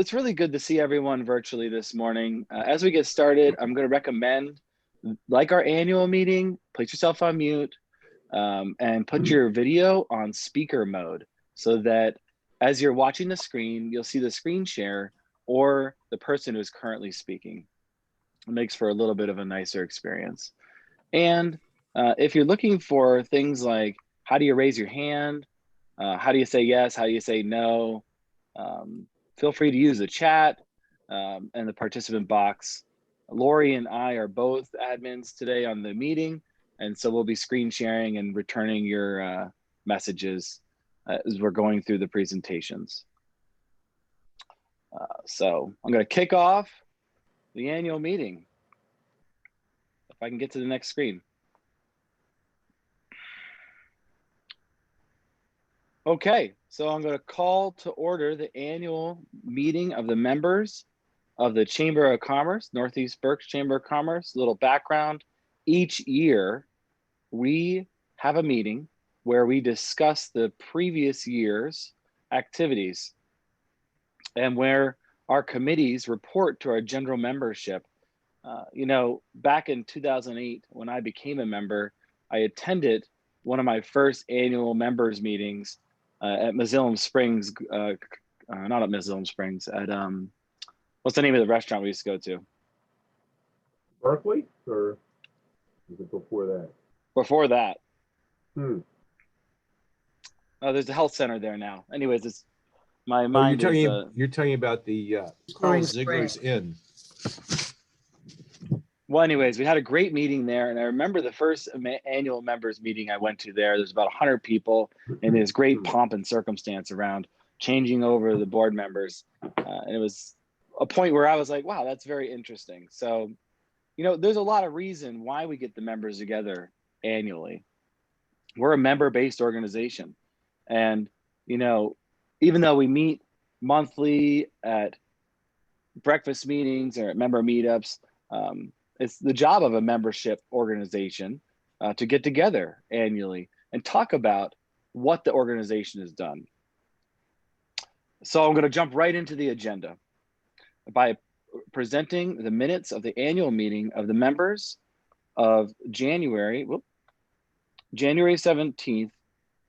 It's really good to see everyone virtually this morning. As we get started, I'm going to recommend, like our annual meeting, place yourself on mute and put your video on speaker mode so that as you're watching the screen, you'll see the screen share or the person who's currently speaking. It makes for a little bit of a nicer experience. And if you're looking for things like how do you raise your hand, how do you say yes, how do you say no, feel free to use the chat and the participant box. Lori and I are both admins today on the meeting, and so we'll be screen sharing and returning your messages as we're going through the presentations. So I'm going to kick off the annual meeting. If I can get to the next screen. Okay, so I'm going to call to order the annual meeting of the members of the Chamber of Commerce, Northeast Berks Chamber of Commerce. A little background: each year we have a meeting where we discuss the previous year's activities and where our committees report to our general membership. You know, back in 2008, when I became a member, I attended one of my first annual members meetings at Mizzoulam Springs, not at Mizzoulam Springs, at what's the name of the restaurant we used to go to? Berkeley, or was it before that? Before that. There's a health center there now. Anyways, it's my mind you're talking about the Carl Ziegler's Inn. Well, anyways, we had a great meeting there, and I remember the first annual members meeting I went to there. There's about 100 people, and there's great pomp and circumstance around changing over the board members, and it was a point where I was like, wow, that's very interesting. So, you know, there's a lot of reason why we get the members together annually. We're a member-based organization, and, you know, even though we meet monthly at breakfast meetings or at member meetups, it's the job of a membership organization to get together annually and talk about what the organization has done. So I'm going to jump right into the agenda by presenting the minutes of the annual meeting of the members of January 17th,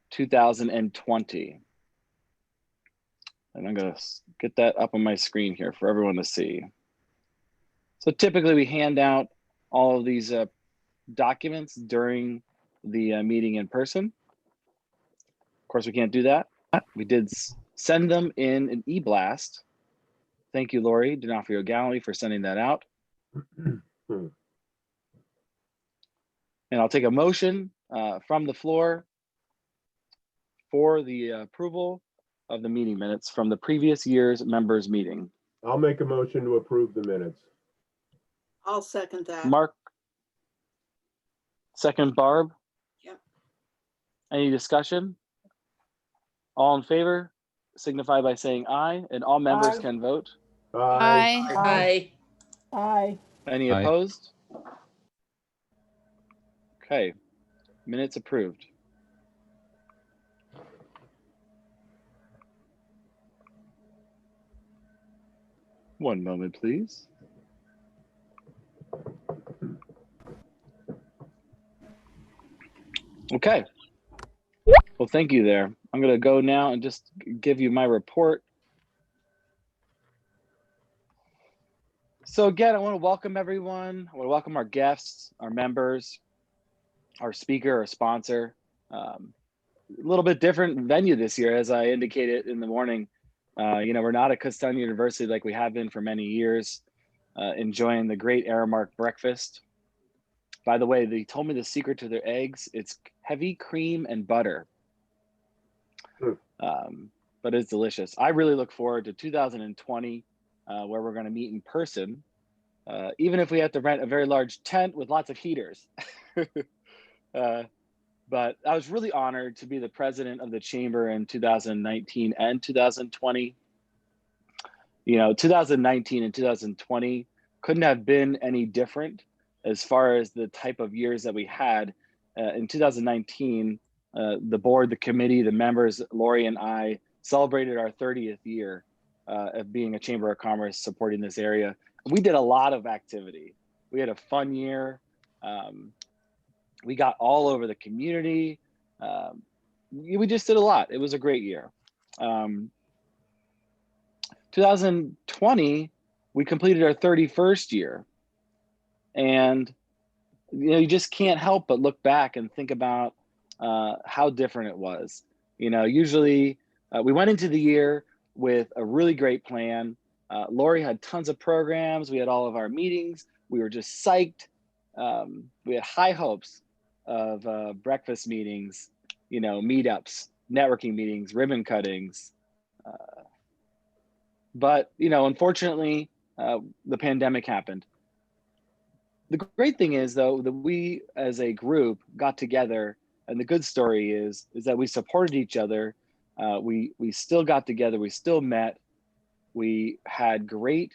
2020. And I'm going to get that up on my screen here for everyone to see. So typically we hand out all of these documents during the meeting in person. Of course, we can't do that. We did send them in an e-blast. Thank you, Lori D'Onofrio Gallery, for sending that out. And I'll take a motion from the floor for the approval of the meeting minutes from the previous year's members meeting. I'll make a motion to approve the minutes. I'll second that. Mark. Second, Barb. Yep. Any discussion? All in favor signify by saying aye, and all members can vote. Aye. Aye. Aye. Any Aye. opposed? Okay, minutes approved. One moment, please. Okay. Well, thank you there. I'm going to go now and just give you my report. So again, I want to welcome everyone. I want to welcome our guests, our members, our speaker, our sponsor. A little bit different venue this year, as I indicated in the morning. You know, we're not at Kutztown University like we have been for many years, enjoying the great Aramark breakfast. By the way, they told me the secret to their eggs. It's heavy cream and butter, but it's delicious. I really look forward to 2020, where we're going to meet in person, even if we have to rent a very large tent with lots of heaters. But I was really honored to be the president of the chamber in 2019 and 2020. You know, 2019 and 2020 couldn't have been any different as far as the type of years that we had. In 2019, the board, the committee, the members, Lori and I celebrated our 30th year. of being a Chamber of Commerce supporting this area. We did a lot of activity. We had a fun year. We got all over the community. We just did a lot. It was a great year. 2020, we completed our 31st year. And you just can't help but look back and think about how different it was. Usually we went into the year with a really great plan. Lori had tons of programs. We had all of our meetings. We were just psyched. We had high hopes of breakfast meetings, meetups, networking meetings, ribbon cuttings. But unfortunately, the pandemic happened. The great thing is, though, that we as a group got together, and the good story is that we supported each other. We still got together. We still met. We had great,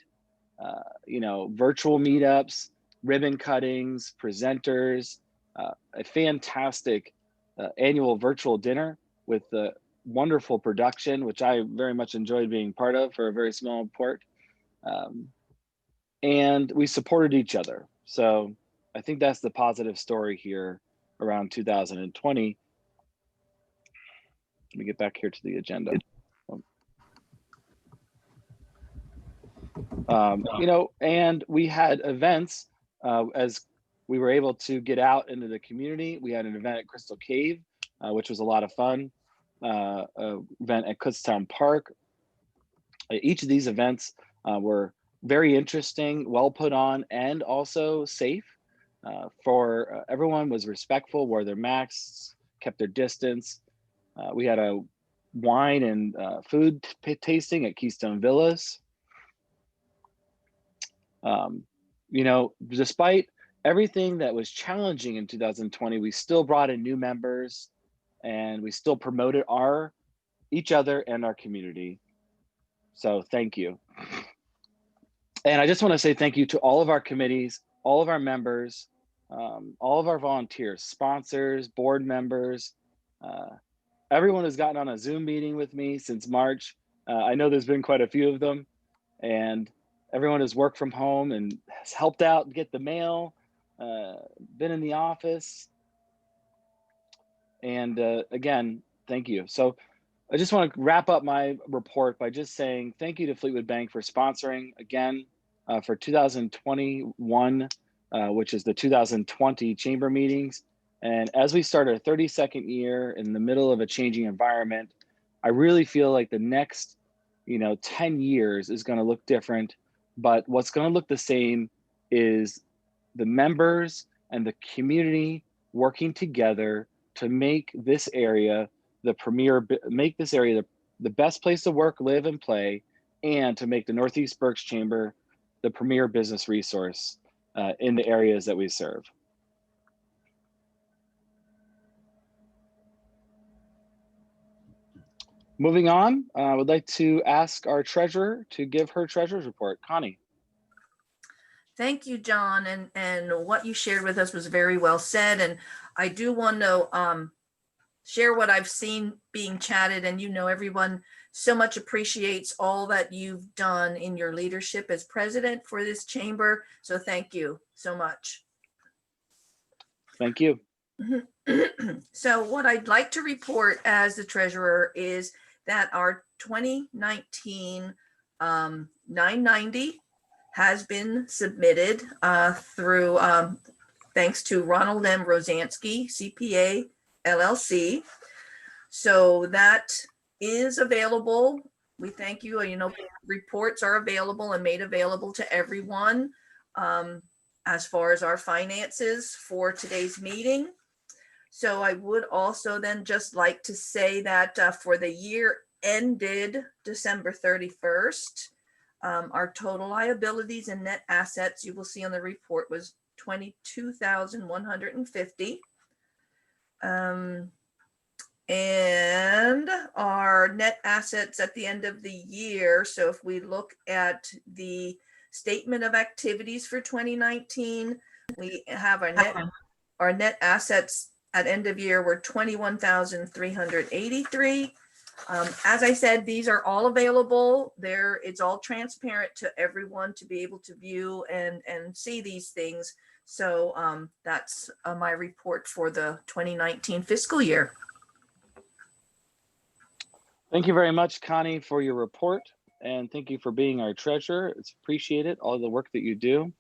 virtual meetups, ribbon cuttings, presenters, a fantastic annual virtual dinner with the wonderful production, which I very much enjoyed being part of for a very small part. And we supported each other. So I think that's the positive story here around 2020. Let me get back here to the agenda. And we had events as we were able to get out into the community. We had an event at Crystal Cave, which was a lot of fun. Event at Kutztown Park. Each of these events were very interesting, well put on, and also safe. For everyone was respectful, wore their masks, kept their distance. We had a wine and food tasting at Keystone Villas. Despite everything that was challenging in 2020, we still brought in new members, and we still promoted each other and our community. So thank you. And I just want to say thank you to all of our committees, all of our members, all of our volunteers, sponsors, board members. Everyone has gotten on a Zoom meeting with me since March. I know there's been quite a few of them, and everyone has worked from home and has helped out get the mail, been in the office. And again, thank you. So I just want to wrap up my report by just saying thank you to Fleetwood Bank for sponsoring again for 2021, which is the 2020 chamber meetings. And as we start our 32nd year in the middle of a changing environment, I really feel like the next 10 years is going to look different. But what's going to look the same is the members and the community working together to make this area the best place to work, live, and play, and to make the Northeast Berks Chamber the premier business resource in the areas that we serve. Moving on, I would like to ask our treasurer to give her treasurer's report. Connie. Thank you, John. And what you shared with us was very well said. And I do want to share what I've seen being chatted. And everyone so much appreciates all that you've done in your leadership as president for this chamber. So thank you so much. Thank you. So what I'd like to report as the treasurer is that our 2019 990 has been submitted through, thanks to Ronald M. Rosansky, CPA, LLC. So that is available. We thank you. Reports are available and made available to everyone as far as our finances for today's meeting. So I would also then just like to say that for the year ended December 31st, our total liabilities and net assets, you will see on the report, was $22,150. And our net assets at the end of the year, so if we look at the statement of activities for 2019, we have our net assets at end of year were 21,383. As I said, these are all available there. It's all transparent to everyone to be able to view and see these things. So that's my report for the 2019 fiscal year. Thank you very much, Connie, for your report. And thank you for being our treasurer. It's appreciated, all the work that you do.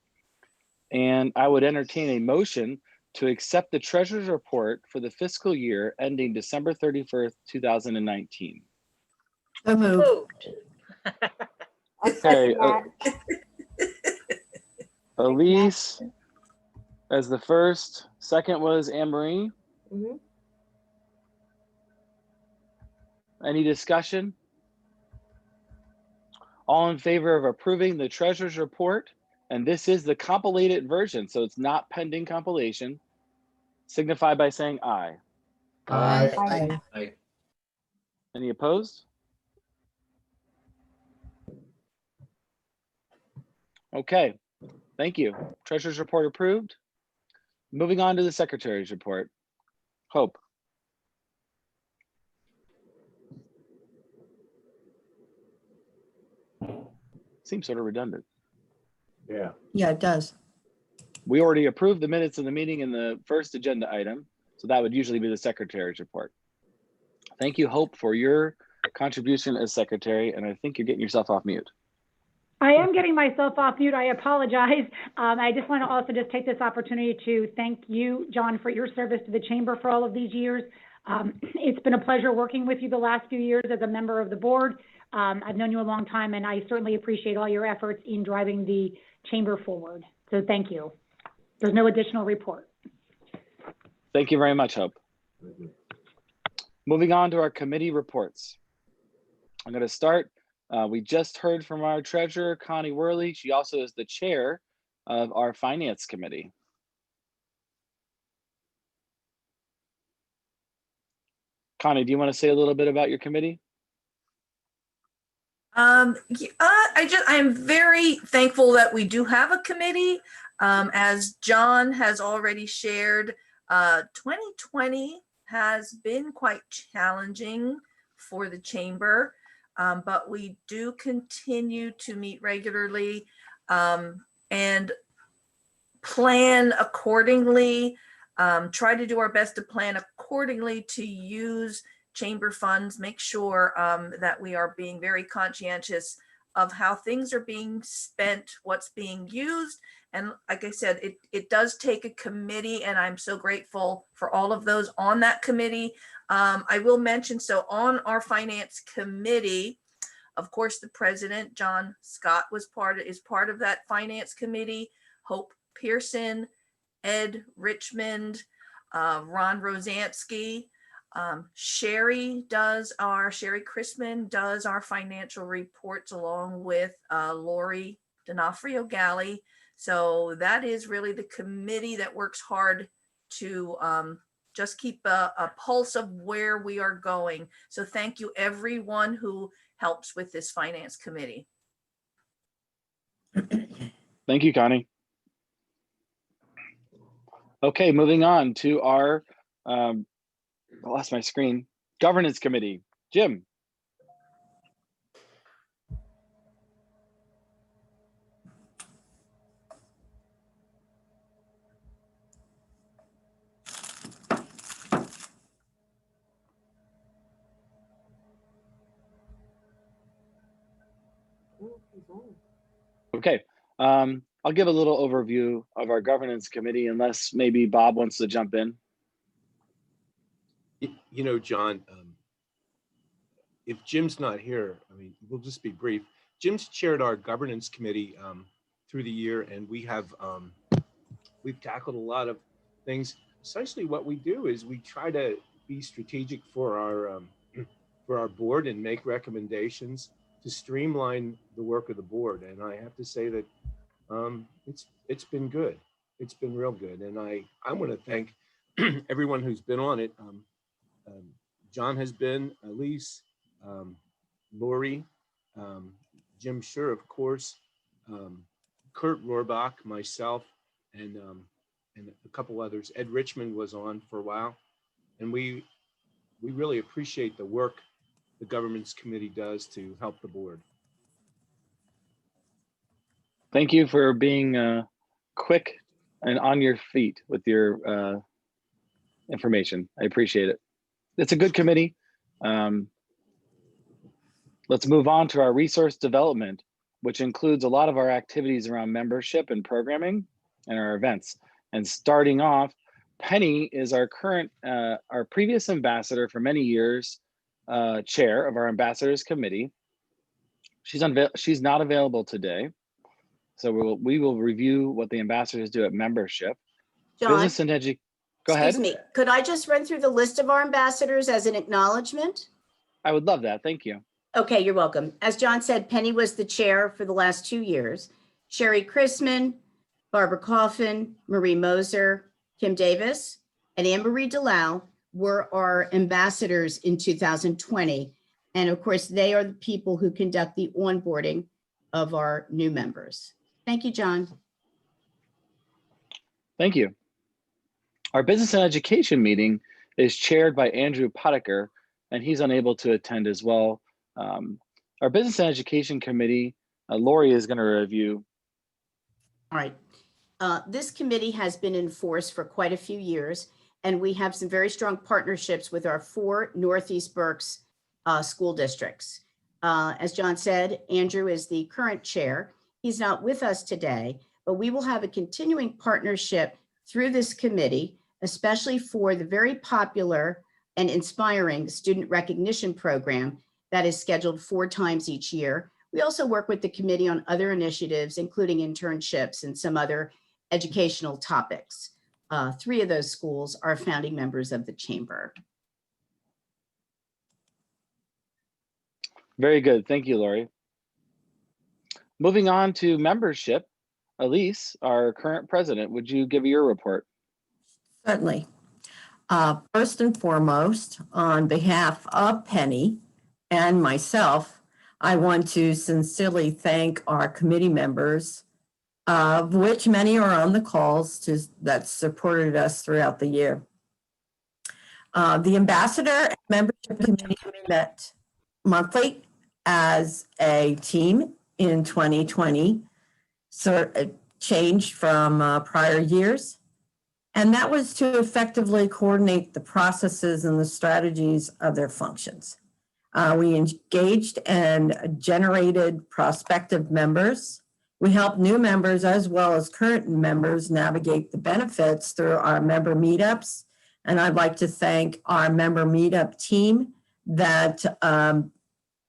And I would entertain a motion to accept the treasurer's report for the fiscal year ending December 31st, 2019. So moved. Moved. Okay, Elise as the first, second was Anne Marie. Mhm. Any discussion? All in favor of approving the treasurer's report? And this is the compilated version, so it's not pending compilation. Signify by saying aye. Aye. Aye. Any opposed? Okay, thank you. Treasurer's report approved. Moving on to the secretary's report. Hope. Seems sort of redundant. Yeah. Yeah, it does. We already approved the minutes of the meeting in the first agenda item, so that would usually be the secretary's report. Thank you, Hope, for your contribution as secretary, and I think you're getting yourself off mute. I am getting myself off mute. I apologize. I just want to also just take this opportunity to thank you, John, for your service to the chamber for all of these years. It's been a pleasure working with you the last few years as a member of the board. I've known you a long time, and I certainly appreciate all your efforts in driving the chamber forward. So thank you. There's no additional report. Thank you very much, Hope. Moving on to our committee reports. I'm going to start. We just heard from our treasurer, Connie Worley. She also is the chair of our finance committee. Connie, do you want to say a little bit about your committee? I'm very thankful that we do have a committee. As John has already shared, 2020 has been quite challenging for the chamber, but we do continue to meet regularly and plan accordingly, try to do our best to plan accordingly to use chamber funds, make sure that we are being very conscientious of how things are being spent, what's being used. And like I said, it does take a committee, and I'm so grateful for all of those on that committee. I will mention, so on our finance committee, of course, the president, John Scott, is part of that finance committee. Hope Pearson, Ed Richmond, Ron Rosansky, Sherry Chrisman does our financial reports along with Lori D'Onofrio Galley. So that is really the committee that works hard to just keep a pulse of where we are going. So thank you everyone who helps with this finance committee. Thank you, Connie. Okay, moving on to our, I lost my screen, governance committee. Jim. Okay, I'll give a little overview of our governance committee unless maybe Bob wants to jump in. You know, John, if Jim's not here, I mean, we'll just be brief. Jim's chaired our governance committee through the year, and we've tackled a lot of things. Essentially, what we do is we try to be strategic for our board and make recommendations to streamline the work of the board. And I have to say that it's been good. It's been real good. And I want to thank everyone who's been on it. John has been, Elise, Lori, Jim Schur, of course, Kurt Rohrbach, myself, and a couple others. Ed Richmond was on for a while, and we really appreciate the work the governance committee does to help the board. Thank you for being quick and on your feet with your information. I appreciate it. It's a good committee. Let's move on to our resource development, which includes a lot of our activities around membership and programming and our events. And starting off, Penny is our previous ambassador for many years, chair of our ambassadors committee. She's not available today. So we will review what the ambassadors do at membership. John, Business and education. Go ahead. excuse me, could I just run through the list of our ambassadors as an acknowledgement? I would love that. Thank you. Okay, you're welcome. As John said, Penny was the chair for the last 2 years. Sherry Chrisman, Barbara Coffin, Marie Moser, Kim Davis, and Anne Marie Delau were our ambassadors in 2020. And of course, they are the people who conduct the onboarding of our new members. Thank you, John. Thank you. Our business and education meeting is chaired by Andrew Potiker, and he's unable to attend as well. Our business and education committee, Lori is going to review. All right. This committee has been in force for quite a few years, and we have some very strong partnerships with our 4 Northeast Berks school districts. As John said, Andrew is the current chair. He's not with us today, but we will have a continuing partnership through this committee, especially for the very popular and inspiring student recognition program that is scheduled 4 times each year. We also work with the committee on other initiatives, including internships and some other educational topics. 3 of those schools are founding members of the chamber. Very good. Thank you, Lori. Moving on to membership, Elise, our current president, would you give your report? Certainly. First and foremost, on behalf of Penny and myself, I want to sincerely thank our committee members, of which many are on the calls that supported us throughout the year. The ambassador and membership committee met monthly as a team in 2020, so it changed from prior years. And that was to effectively coordinate the processes and the strategies of their functions. We engaged and generated prospective members. We helped new members as well as current members navigate the benefits through our member meetups. And I'd like to thank our member meetup team that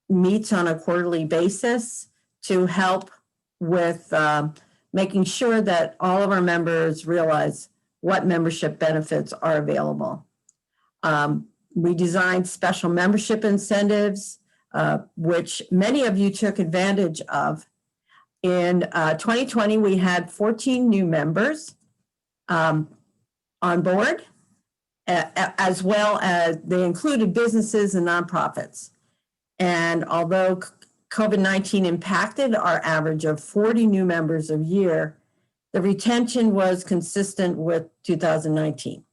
meets on a quarterly basis to help with making sure that all of our members realize what membership benefits are available. We designed special membership incentives, which many of you took advantage of. In 2020, we had 14 new members on board, as well as they included businesses and nonprofits. And although COVID-19 impacted our average of 40 new members a year, the retention was consistent with 2019.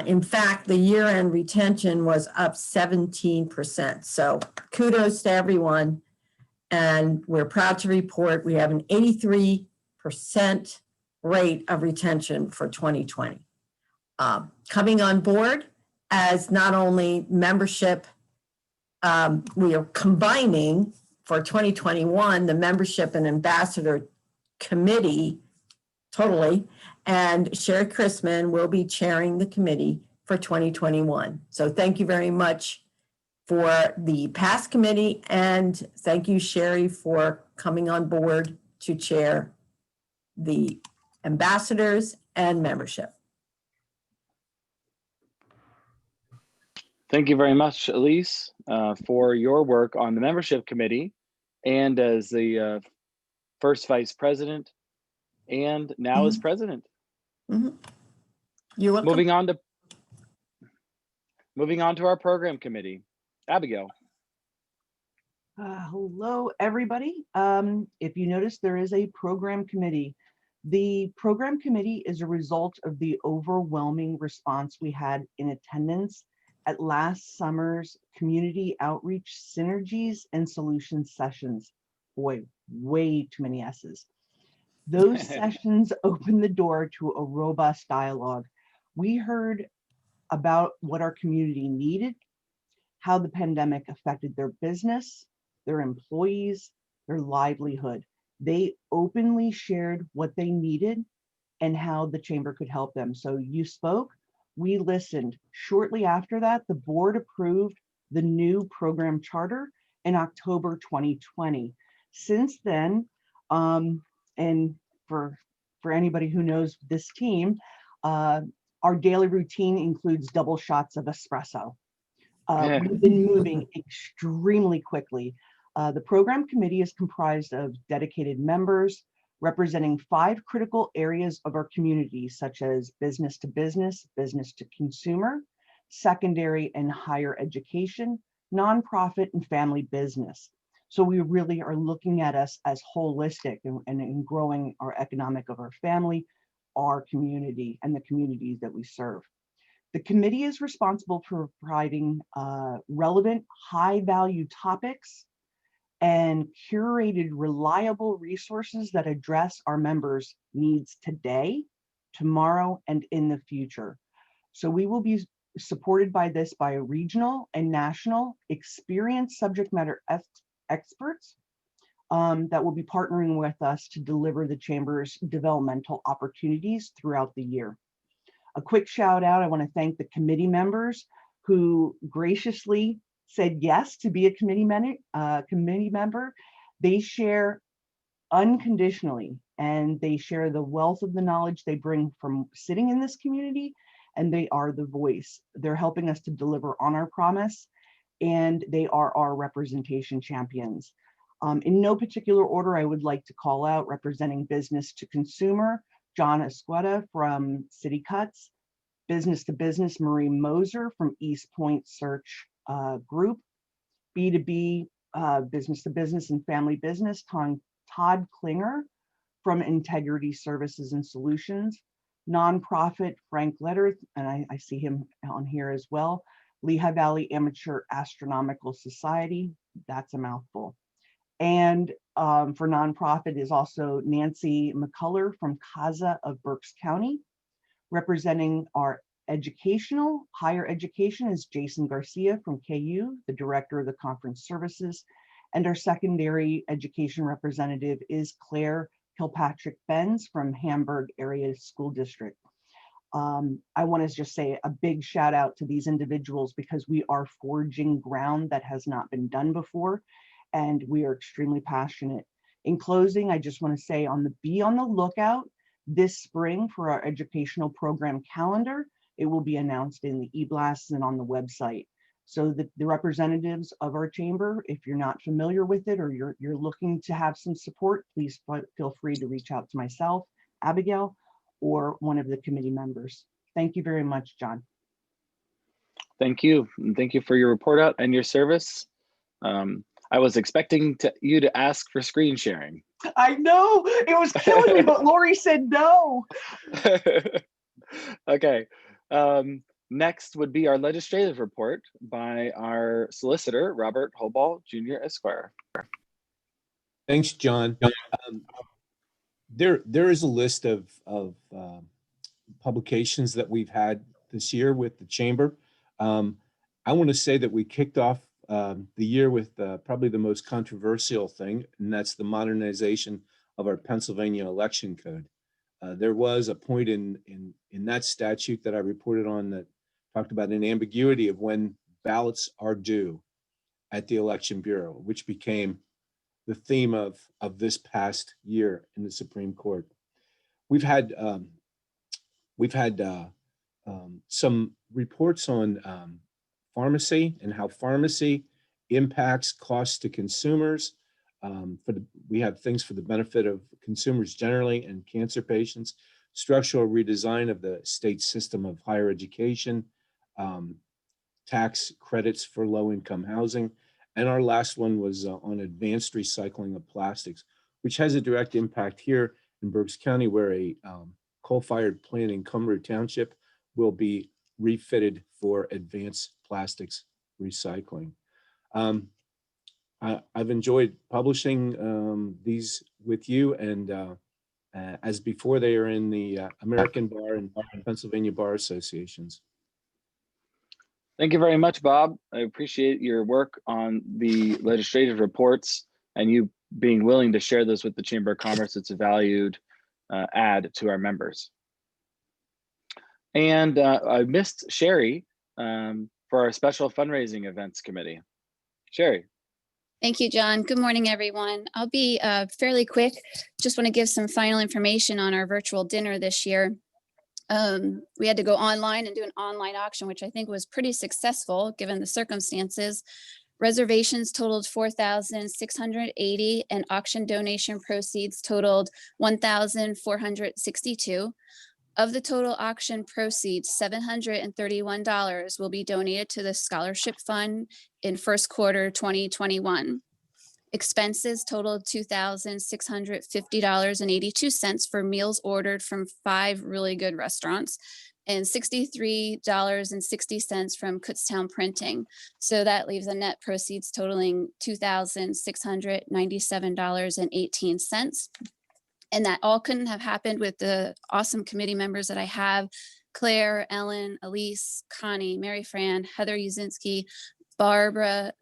In fact, the year-end retention was up 17%. So kudos to everyone. And we're proud to report we have an 83% rate of retention for 2020. Coming on board as not only membership, we are combining for 2021, the membership and ambassador committee totally, and Sherry Chrisman will be chairing the committee for 2021. So thank you very much for the past committee, and thank you, Sherry, for coming on board to chair the ambassadors and membership. Thank you very much, Elise, for your work on the membership committee and as the first vice president and now as president. You're welcome. Moving on to our program committee. Abigail. Hello, everybody. If you notice, there is a program committee. The program committee is a result of the overwhelming response we had in attendance at last summer's community outreach synergies and solutions sessions. Boy, way too many S's. Those sessions opened the door to a robust dialogue. We heard about what our community needed, how the pandemic affected their business, their employees, their livelihood. They openly shared what they needed and how the chamber could help them. So you spoke, we listened. Shortly after that, the board approved the new program charter in October 2020. Since then, and for anybody who knows this team, our daily routine includes double shots of espresso. We've been moving extremely quickly. The program committee is comprised of dedicated members representing 5 critical areas of our community, such as business to business, business to consumer, secondary and higher education, nonprofit, and family business. So we really are looking at us as holistic and in growing our economic of our family, our community, and the communities that we serve. The committee is responsible for providing relevant, high-value topics and curated, reliable resources that address our members' needs today, tomorrow, and in the future. So we will be supported by this by regional and national experienced subject matter experts that will be partnering with us to deliver the Chamber's developmental opportunities throughout the year. A quick shout out, I want to thank the committee members who graciously said yes to be a committee member. They share unconditionally, and they share the wealth of the knowledge they bring from sitting in this community, and they are the voice. They're helping us to deliver on our promise, and they are our representation champions. In no particular order, I would like to call out representing business to consumer, John Esqueda from City Cuts, business to business, Marie Moser from East Point Search Group, B2B, business to business and family business, Todd Klinger from Integrity Services and Solutions, nonprofit, Frank Letter, and I see him on here as well, Lehigh Valley Amateur Astronomical Society, that's a mouthful. And for nonprofit is also Nancy McCullough from CASA of Berks County. Representing our higher education is Jason Garcia from KU, the director of the conference services. And our secondary education representative is Claire Kilpatrick Benz from Hamburg Area School District. I want to just say a big shout out to these individuals because we are forging ground that has not been done before, and we are extremely passionate. In closing, I just want to say be on the lookout this spring for our educational program calendar. It will be announced in the e-blasts and on the website. So the representatives of our chamber, if you're not familiar with it or you're looking to have some support, please feel free to reach out to myself, Abigail, or one of the committee members. Thank you very much, John. Thank you. And thank you for your report out and your service. I was expecting you to ask for screen sharing. I know, it was killing me, but Lori said no. Okay. Next would be our legislative report by our solicitor, Robert Hoball, Jr. Esquire. Thanks, John. There is a list of publications that we've had this year with the chamber. I want to say that we kicked off the year with probably the most controversial thing, and that's the modernization of our Pennsylvania election code. There was a point in that statute that I reported on that talked about an ambiguity of when ballots are due at the Election Bureau, which became the theme of this past year in the Supreme Court. We've had some reports on pharmacy and how pharmacy impacts costs to consumers. We have things for the benefit of consumers generally and cancer patients, structural redesign of the state system of higher education, tax credits for low-income housing. And our last one was on advanced recycling of plastics, which has a direct impact here in Berks County, where a coal-fired plant in Cumberland Township will be refitted for advanced plastics recycling. I've enjoyed publishing these with you, and as before, they are in the American Bar and Pennsylvania Bar Associations. Thank you very much, Bob. I appreciate your work on the legislative reports and you being willing to share those with the Chamber of Commerce. It's a valued add to our members. And I missed Sherry for our special fundraising events committee. Sherry. Thank you, John. Good morning, everyone. I'll be fairly quick. Just want to give some final information on our virtual dinner this year. We had to go online and do an online auction, which I think was pretty successful given the circumstances. Reservations totaled 4,680 and auction donation proceeds totaled 1,462. Of the total auction proceeds, $731 will be donated to the scholarship fund in first quarter 2021. Expenses totaled $2,650.82 for meals ordered from 5 really good restaurants and $63.60 from Kutztown Printing. So that leaves a net proceeds totaling $2,697.18. And that all couldn't have happened with the awesome committee members that I have: Claire, Ellen, Elise, Connie, Mary Fran, Heather Uzinski, Barbara,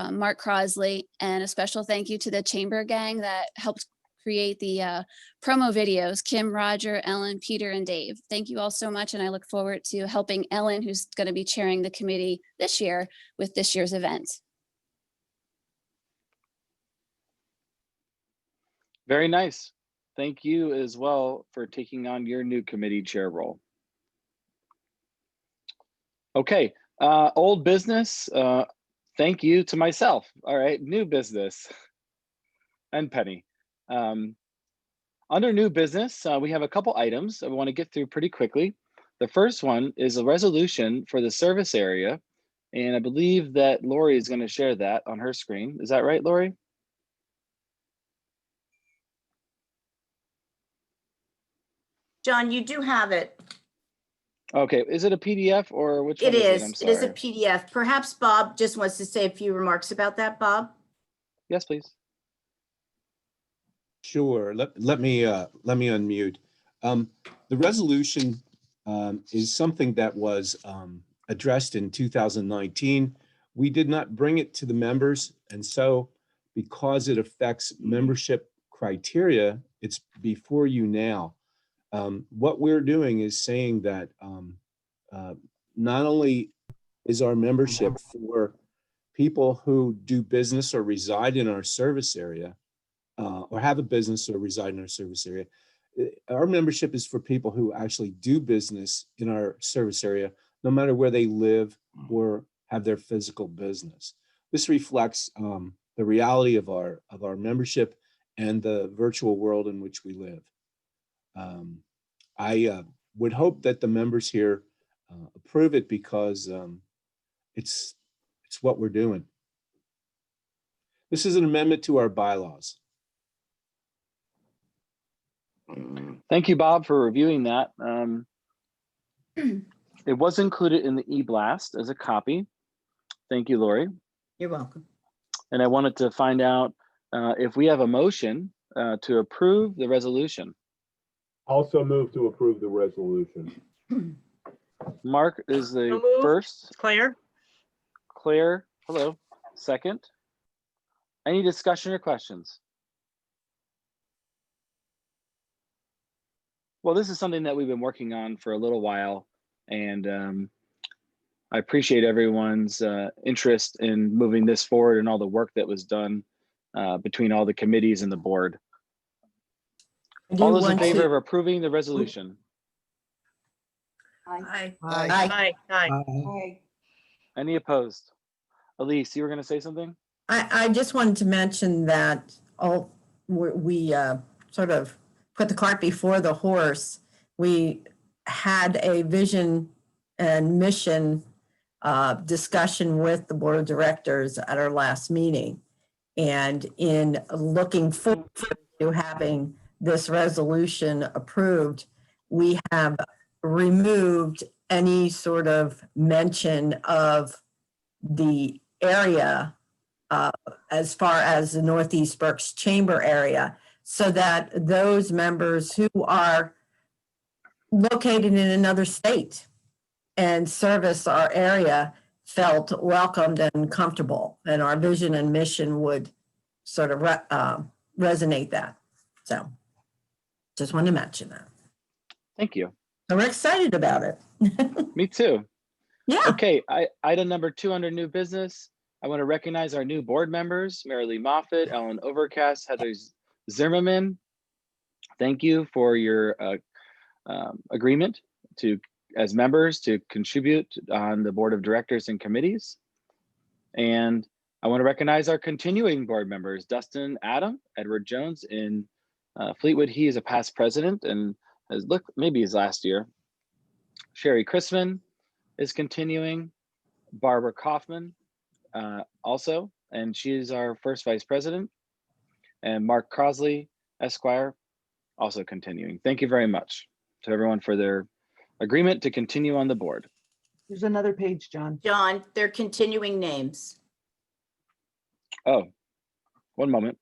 Mark Crosley, and a special thank you to the Chamber gang that helped create the promo videos: Kim, Roger, Ellen, Peter, and Dave. Thank you all so much, and I look forward to helping Ellen, who's going to be chairing the committee this year, with this year's event. Very nice. Thank you as well for taking on your new committee chair role. Okay, old business. Thank you to myself. All right, new business and Penny. Under new business, we have a couple items that we want to get through pretty quickly. The first one is a resolution for the service area. And I believe that Lori is going to share that on her screen. Is that right, Lori? John, you do have it. Okay, is it a PDF or which one It is it? is. I'm It is a sorry. PDF. Perhaps Bob just wants to say a few remarks about that, Bob? Yes, please. Sure. Let me unmute. The resolution is something that was addressed in 2019. We did not bring it to the members, and so because it affects membership criteria, it's before you now. What we're doing is saying that not only is our membership for people who do business or reside in our service area, or have a business or reside in our service area, our membership is for people who actually do business in our service area, no matter where they live or have their physical business. This reflects the reality of our membership and the virtual world in which we live. I would hope that the members here approve it because it's what we're doing. This is an amendment to our bylaws. Thank you, Bob, for reviewing that. It was included in the e-blast as a copy. Thank you, Lori. You're welcome. And I wanted to find out if we have a motion to approve the resolution. Also move to approve the resolution. Mark is the So moved. first. Claire? Claire, hello. Second. Any discussion or questions? Well, this is something that we've been working on for a little while, and I appreciate everyone's interest in moving this forward and all the work that was done between all the committees and the board. All those in favor of approving the resolution? Aye. Aye. Aye. Any opposed? Elise, you were going to say something? I just wanted to mention that we sort of put the cart before the horse. We had a vision and mission discussion with the board of directors at our last meeting. And in looking forward to having this resolution approved, we have removed any sort of mention of the area as far as the Northeast Berks Chamber area, so that those members who are located in another state and service our area felt welcomed and comfortable, and our vision and mission would sort of resonate that. So just wanted to mention that. Thank you. And we're excited about it. Me too. Yeah. Okay, item number 2 under new business. I want to recognize our new board members, Mary Lee Moffett, Ellen Overcast, Heather Zimmerman. Thank you for your agreement as members to contribute on the board of directors and committees. And I want to recognize our continuing board members, Dustin Adam, Edward Jones in Fleetwood. He is a past president and has looked maybe his last year. Sherry Chrisman is continuing. Barbara Kaufman also, and she is our first vice president. And Mark Crosley, Esquire, also continuing. Thank you very much to everyone for their agreement to continue on the board. There's another page, John. John, they're continuing names. Oh, one moment.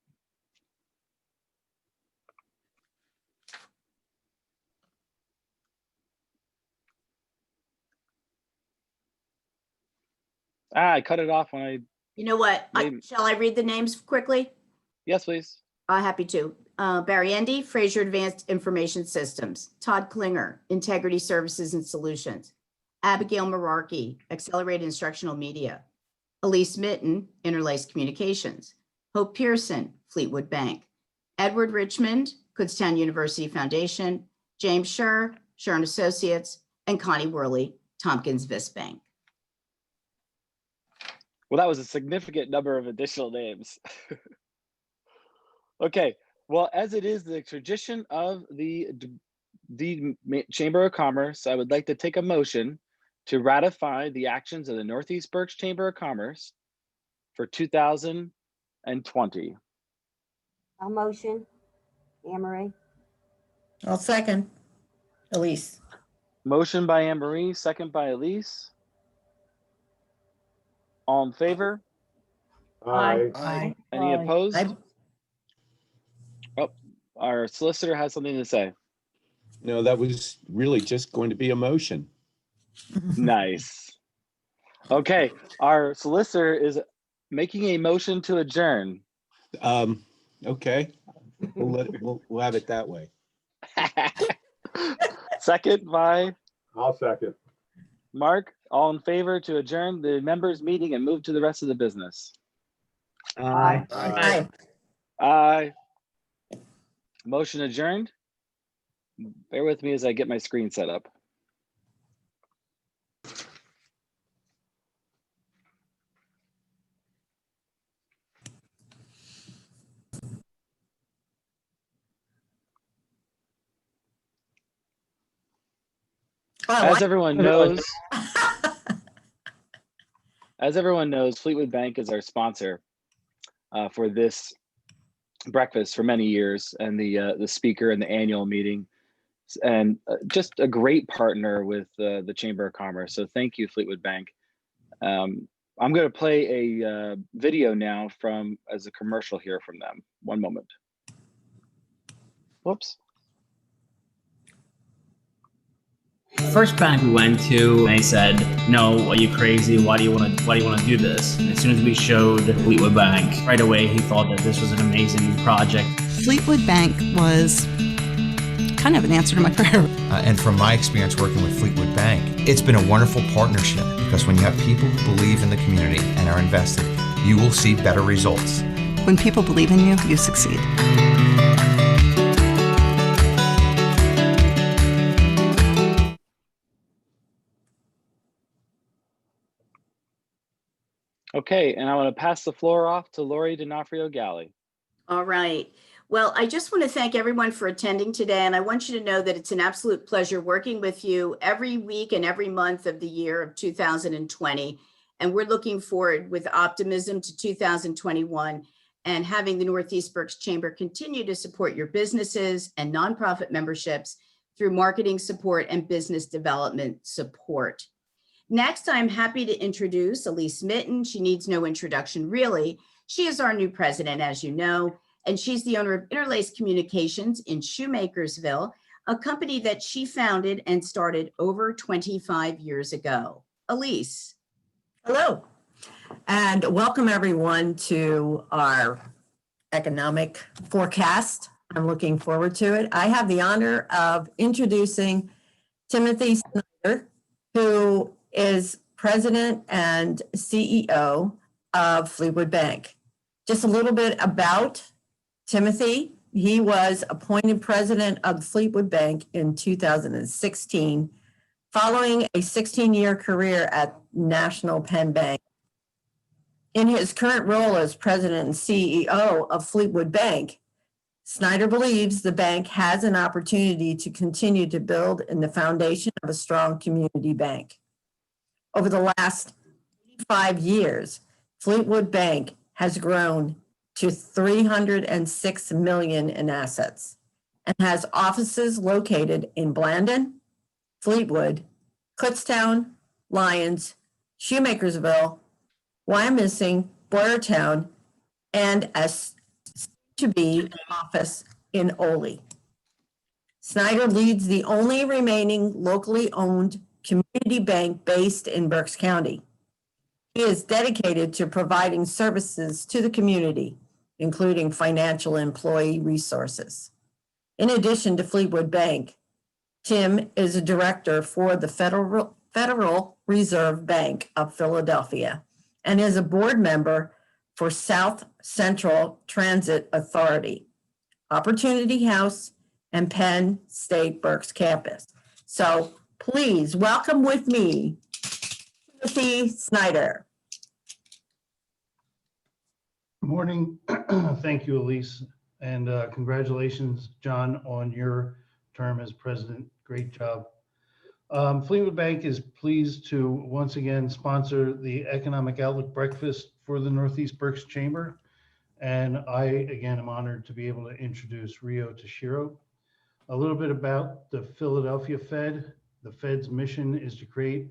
I cut it off when I. You know what? Shall I read the names quickly? Yes, please. Happy to. Barry Endy, Fraser Advanced Information Systems. Todd Klinger, Integrity Services and Solutions. Abigail Merarkey, Accelerated Instructional Media. Elise Mitten, Interlace Communications. Hope Pearson, Fleetwood Bank. Edward Richmond, Kutztown University Foundation. James Scher, Scher & Associates, and Connie Worley, Tompkins Vis Bank. Well, that was a significant number of additional names. Okay, well, as it is the tradition of the Chamber of Commerce, I would like to take a motion to ratify the actions of the Northeast Berks Chamber of Commerce for 2020. I'll motion. Anne Marie. I'll second. Elise. Motion by Anne Marie, second by Elise. All in favor? Aye. Aye. Any opposed? Aye. Oh, our solicitor has something to say. No, that was really just going to be a motion. Nice. Okay, our solicitor is making a motion to adjourn. Okay, we'll have it that way. Second by I'll second. Mark. All in favor to adjourn the members meeting and move to the rest of the business? Aye. Aye. Aye. Motion adjourned. Bear with me as I get my screen set up. As everyone knows, Fleetwood Bank is our sponsor for this breakfast for many years, and the speaker and the annual meeting, and just a great partner with the Chamber of Commerce. So thank you, Fleetwood Bank. I'm going to play a video now as a commercial here from them. One moment. Whoops. First bank we went to, they said, "No, are you crazy? Why do you want to do this?" And as soon as we showed Fleetwood Bank, right away he thought that this was an amazing project. Fleetwood Bank was kind of an answer to my prayer. And from my experience working with Fleetwood Bank, it's been a wonderful partnership, because when you have people who believe in the community and are invested, you will see better results. When people believe in you, you succeed. Okay, and I want to pass the floor off to Lori D'Onofrio Galley. All right. Well, I just want to thank everyone for attending today, and I want you to know that it's an absolute pleasure working with you every week and every month of the year of 2020. And we're looking forward with optimism to 2021 and having the Northeast Berks Chamber continue to support your businesses and nonprofit memberships through marketing support and business development support. Next, I'm happy to introduce Elise Mitten. She needs no introduction, really. She is our new president, as you know, and she's the owner of Interlace Communications in Shoemakersville, a company that she founded and started over 25 years ago. Elise. Hello, and welcome everyone to our economic forecast. I'm looking forward to it. I have the honor of introducing Timothy Snyder, who is president and CEO of Fleetwood Bank. Just a little bit about Timothy. He was appointed president of Fleetwood Bank in 2016, following a 16-year career at National Penn Bank. In his current role as president and CEO of Fleetwood Bank, Snyder believes the bank has an opportunity to continue to build in the foundation of a strong community bank. Over the last 5 years, Fleetwood Bank has grown to $306 million in assets and has offices located in Blandon, Fleetwood, Kutztown, Lyons, Shoemakersville, Wyomissing, Boyertown, and a to-be office in Ole. Snyder leads the only remaining locally owned community bank based in Berks County. He is dedicated to providing services to the community, including financial employee resources. In addition to Fleetwood Bank, Tim is a director for the Federal Reserve Bank of Philadelphia and is a board member for South Central Transit Authority, Opportunity House, and Penn State Berks campus. So please welcome with me, Timothy Snyder. Good morning. Thank you, Elise. And congratulations, John, on your term as president. Great job. Fleetwood Bank is pleased to once again sponsor the Economic Outlook Breakfast for the Northeast Berks Chamber. And I, again, am honored to be able to introduce Rio Tashiro. A little bit about the Philadelphia Fed. The Fed's mission is to create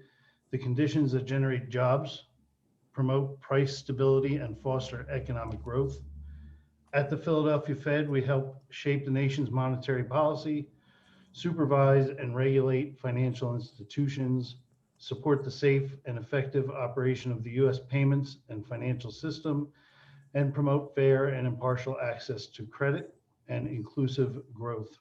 the conditions that generate jobs, promote price stability, and foster economic growth. At the Philadelphia Fed, we help shape the nation's monetary policy, supervise and regulate financial institutions, support the safe and effective operation of the U.S. payments and financial system, and promote fair and impartial access to credit and inclusive growth.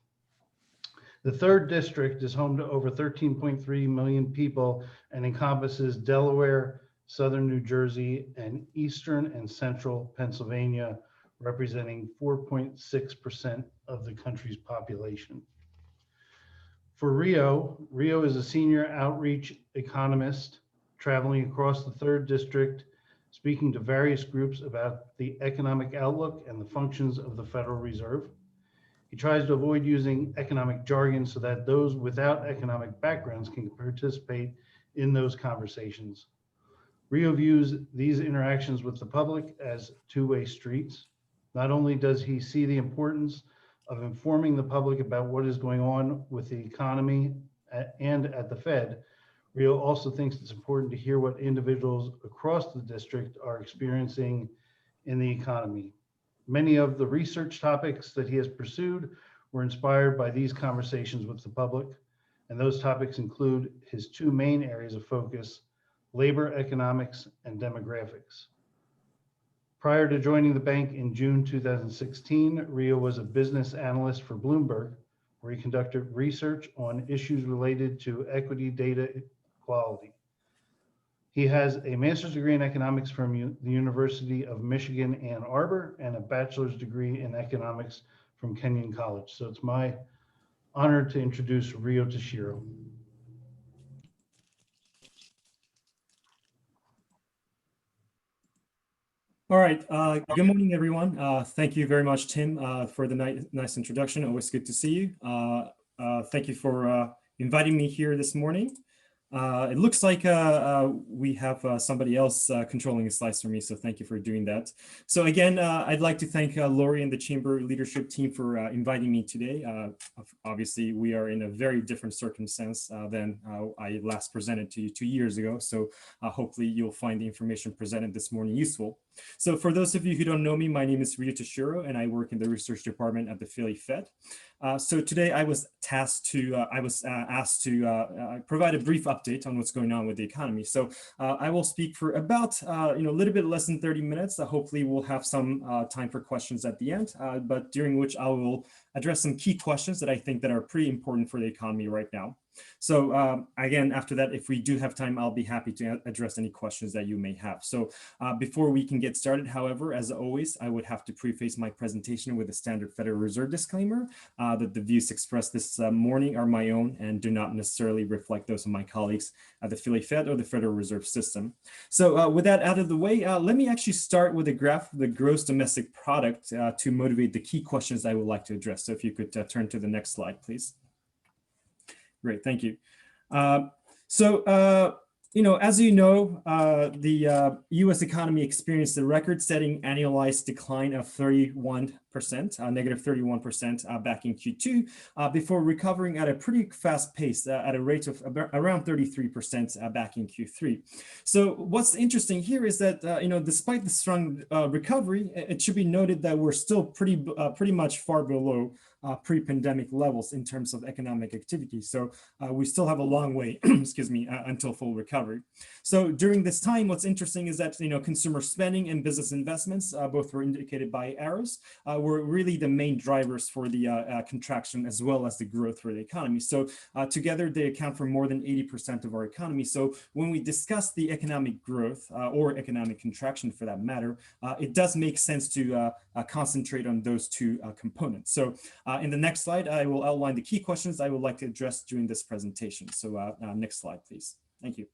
The third district is home to over 13.3 million people and encompasses Delaware, southern New Jersey, and eastern and central Pennsylvania, representing 4.6% of the country's population. For Rio is a senior outreach economist traveling across the third district, speaking to various groups about the economic outlook and the functions of the Federal Reserve. He tries to avoid using economic jargon so that those without economic backgrounds can participate in those conversations. Rio views these interactions with the public as two-way streets. Not only does he see the importance of informing the public about what is going on with the economy and at the Fed, Rio also thinks it's important to hear what individuals across the district are experiencing in the economy. Many of the research topics that he has pursued were inspired by these conversations with the public, and those topics include his two main areas of focus: labor economics and demographics. Prior to joining the bank in June 2016, Rio was a business analyst for Bloomberg, where he conducted research on issues related to equity data quality. He has a master's degree in economics from the University of Michigan, Ann Arbor, and a bachelor's degree in economics from Kenyon College. So it's my honor to introduce Rio Tashiro. All right. Good morning, everyone. Thank you very much, Tim, for the nice introduction. Always good to see you. Thank you for inviting me here this morning. It looks like we have somebody else controlling the slides for me, so thank you for doing that. So again, I'd like to thank Lori and the Chamber leadership team for inviting me today. Obviously, we are in a very different circumstance than I last presented to you 2 years ago, so hopefully you'll find the information presented this morning useful. So for those of you who don't know me, my name is Tashiro, and I work in the research department at the Philly Fed. So today I was asked to provide a brief update on what's going on with the economy. So I will speak for about a little bit less than 30 minutes. Hopefully we'll have some time for questions at the end, but during which I will address some key questions that I think that are pretty important for the economy right now. So again, after that, if we do have time, I'll be happy to address any questions that you may have. So before we can get started, however, as always, I would have to preface my presentation with a standard Federal Reserve disclaimer that the views expressed this morning are my own and do not necessarily reflect those of my colleagues at the Philly Fed or the Federal Reserve System. So with that out of the way, let me actually start with a graph of the gross domestic product to motivate the key questions I would like to address. So if you could turn to the next slide, please. Great, thank you. As you know, the U.S. economy experienced a record-setting annualized decline of 31%, negative 31% back in Q2, before recovering at a pretty fast pace at a rate of around 33% back in Q3. So what's interesting here is that, despite the strong recovery, it should be noted that we're still pretty much far below pre-pandemic levels in terms of economic activity. So we still have a long way, excuse me, until full recovery. So during this time, what's interesting is that, consumer spending and business investments, both were indicated by arrows, were really the main drivers for the contraction as well as the growth for the economy. So together they account for more than 80% of our economy. So when we discuss the economic growth or economic contraction for that matter, it does make sense to concentrate on those two components. So in the next slide, I will outline the key questions I would like to address during this presentation. So next slide, please. Thank you.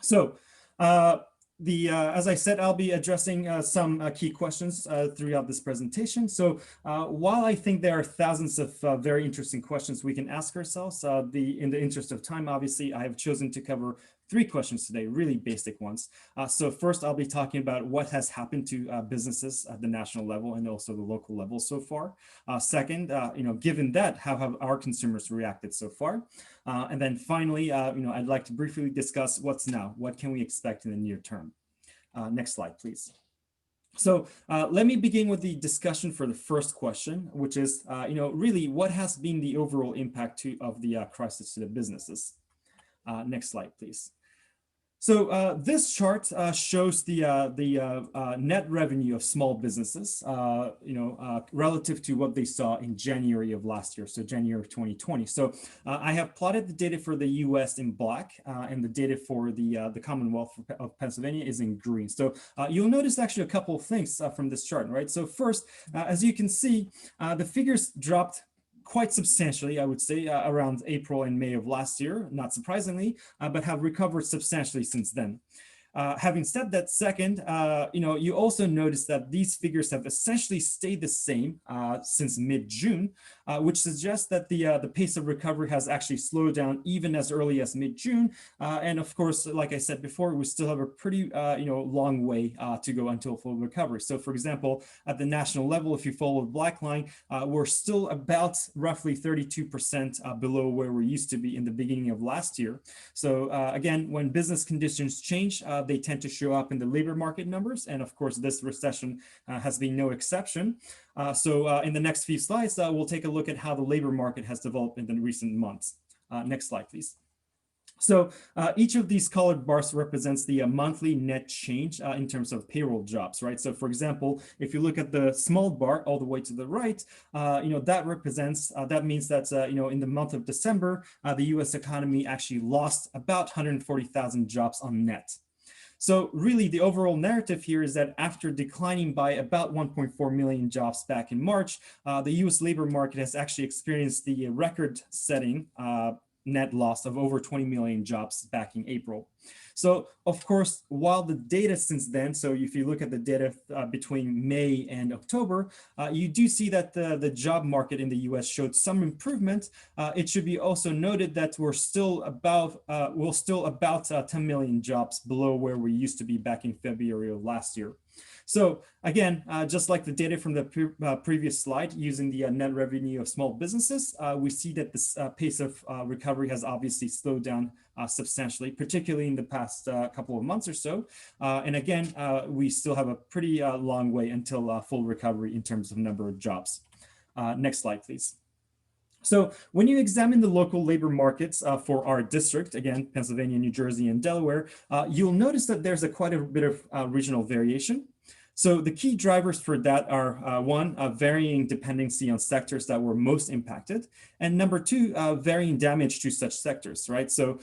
So as I said, I'll be addressing some key questions throughout this presentation. So while I think there are thousands of very interesting questions we can ask ourselves, in the interest of time, obviously, I have chosen to cover 3 questions today, really basic ones. So first, I'll be talking about what has happened to businesses at the national level and also the local level so far. Second, given that, how have our consumers reacted so far? And then finally, I'd like to briefly discuss what's now. What can we expect in the near term? Next slide, please. So let me begin with the discussion for the first question, which is, really, what has been the overall impact of the crisis to the businesses? Next slide, please. So this chart shows the net revenue of small businesses, relative to what they saw in January of last year, so January of 2020. So I have plotted the data for the U.S. in black, and the data for the Commonwealth of Pennsylvania is in green. So you'll notice actually a couple of things from this chart, right? So first, as you can see, the figures dropped quite substantially, I would say, around April and May of last year, not surprisingly, but have recovered substantially since then. Having said that, second, you also notice that these figures have essentially stayed the same since mid-June, which suggests that the pace of recovery has actually slowed down even as early as mid-June. And of course, like I said before, we still have a pretty long way to go until full recovery. So for example, at the national level, if you follow the black line, we're still about roughly 32% below where we used to be in the beginning of last year. So again, when business conditions change, they tend to show up in the labor market numbers. And of course, this recession has been no exception. So in the next few slides, we'll take a look at how the labor market has developed in the recent months. Next slide, please. So each of these colored bars represents the monthly net change in terms of payroll jobs, right? So for example, if you look at the small bar all the way to the right, that represents, that means that, in the month of December, the US economy actually lost about 140,000 jobs on net. So really, the overall narrative here is that after declining by about 1.4 million jobs back in March, the US labor market has actually experienced the record-setting net loss of over 20 million jobs back in April. So of course, while the data since then, so if you look at the data between May and October, you do see that the job market in the US showed some improvement. It should be also noted that we're still about 10 million jobs below where we used to be back in February of last year. So again, just like the data from the previous slide, using the net revenue of small businesses, we see that this pace of recovery has obviously slowed down substantially, particularly in the past couple of months or so. And again, we still have a pretty long way until full recovery in terms of number of jobs. Next slide, please. So when you examine the local labor markets for our district, again, Pennsylvania, New Jersey, and Delaware, you'll notice that there's quite a bit of regional variation. So the key drivers for that are one, varying dependency on sectors that were most impacted, and number two, varying damage to such sectors, right? So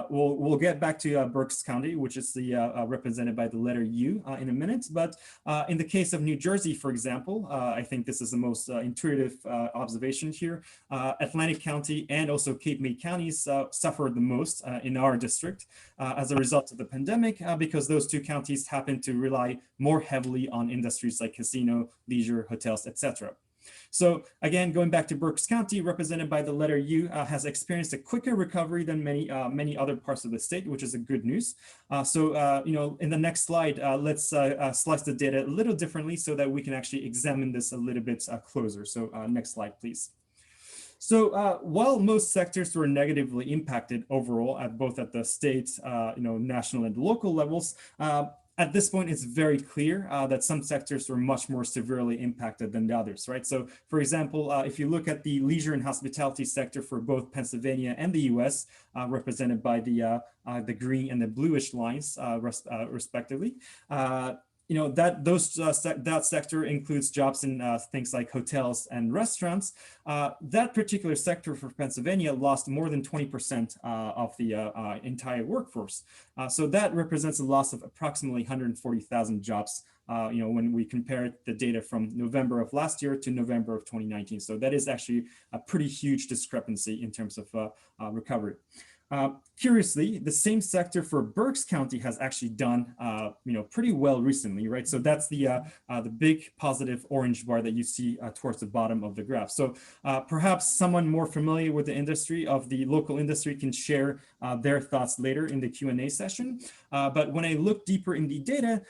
we'll get back to Berks County, which is the represented by the letter U in a minute. But in the case of New Jersey, for example, I think this is the most intuitive observation here. Atlantic County and also Cape May counties suffered the most in our district as a result of the pandemic, because those two counties happen to rely more heavily on industries like casino, leisure, hotels, etc. So again, going back to Berks County, represented by the letter U, has experienced a quicker recovery than many other parts of the state, which is a good news. In the next slide, let's slice the data a little differently so that we can actually examine this a little bit closer. So next slide, please. So while most sectors were negatively impacted overall at both the state, national and local levels, at this point, it's very clear that some sectors were much more severely impacted than the others, right? So for example, if you look at the leisure and hospitality sector for both Pennsylvania and the US, represented by the green and the bluish lines, respectively, that sector includes jobs in things like hotels and restaurants. That particular sector for Pennsylvania lost more than 20% of the entire workforce. So that represents a loss of approximately 140,000 jobs, when we compare the data from November of last year to November of 2019. So that is actually a pretty huge discrepancy in terms of recovery. Curiously, the same sector for Berks County has actually done, pretty well recently, right? So that's the big positive orange bar that you see towards the bottom of the graph. So perhaps someone more familiar with the industry of the local industry can share their thoughts later in the Q&A session. But when I looked deeper in the data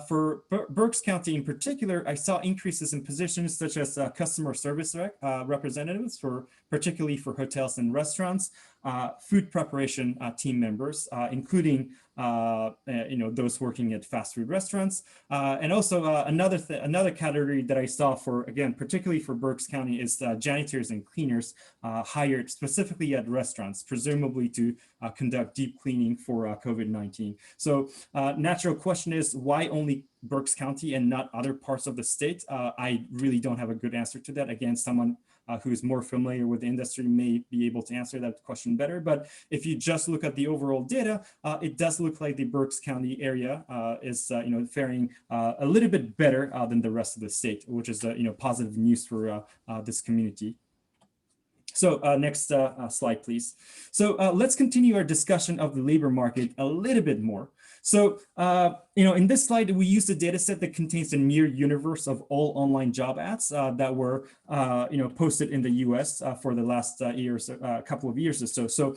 for Berks County in particular, I saw increases in positions such as customer service representatives, particularly for hotels and restaurants, food preparation team members, including those working at fast food restaurants, and also another category that I saw for, again, particularly for Berks County, is janitors and cleaners hired specifically at restaurants, presumably to conduct deep cleaning for COVID-19. So natural question is, why only Berks County and not other parts of the state? I really don't have a good answer to that. Again, someone who's more familiar with the industry may be able to answer that question better. But if you just look at the overall data, it does look like the Berks County area is faring a little bit better than the rest of the state, which is positive news for this community. So next slide, please. So let's continue our discussion of the labor market a little bit more. So, in this slide, we use a data set that contains a near universe of all online job ads that were, posted in the US for the last couple of years or so. So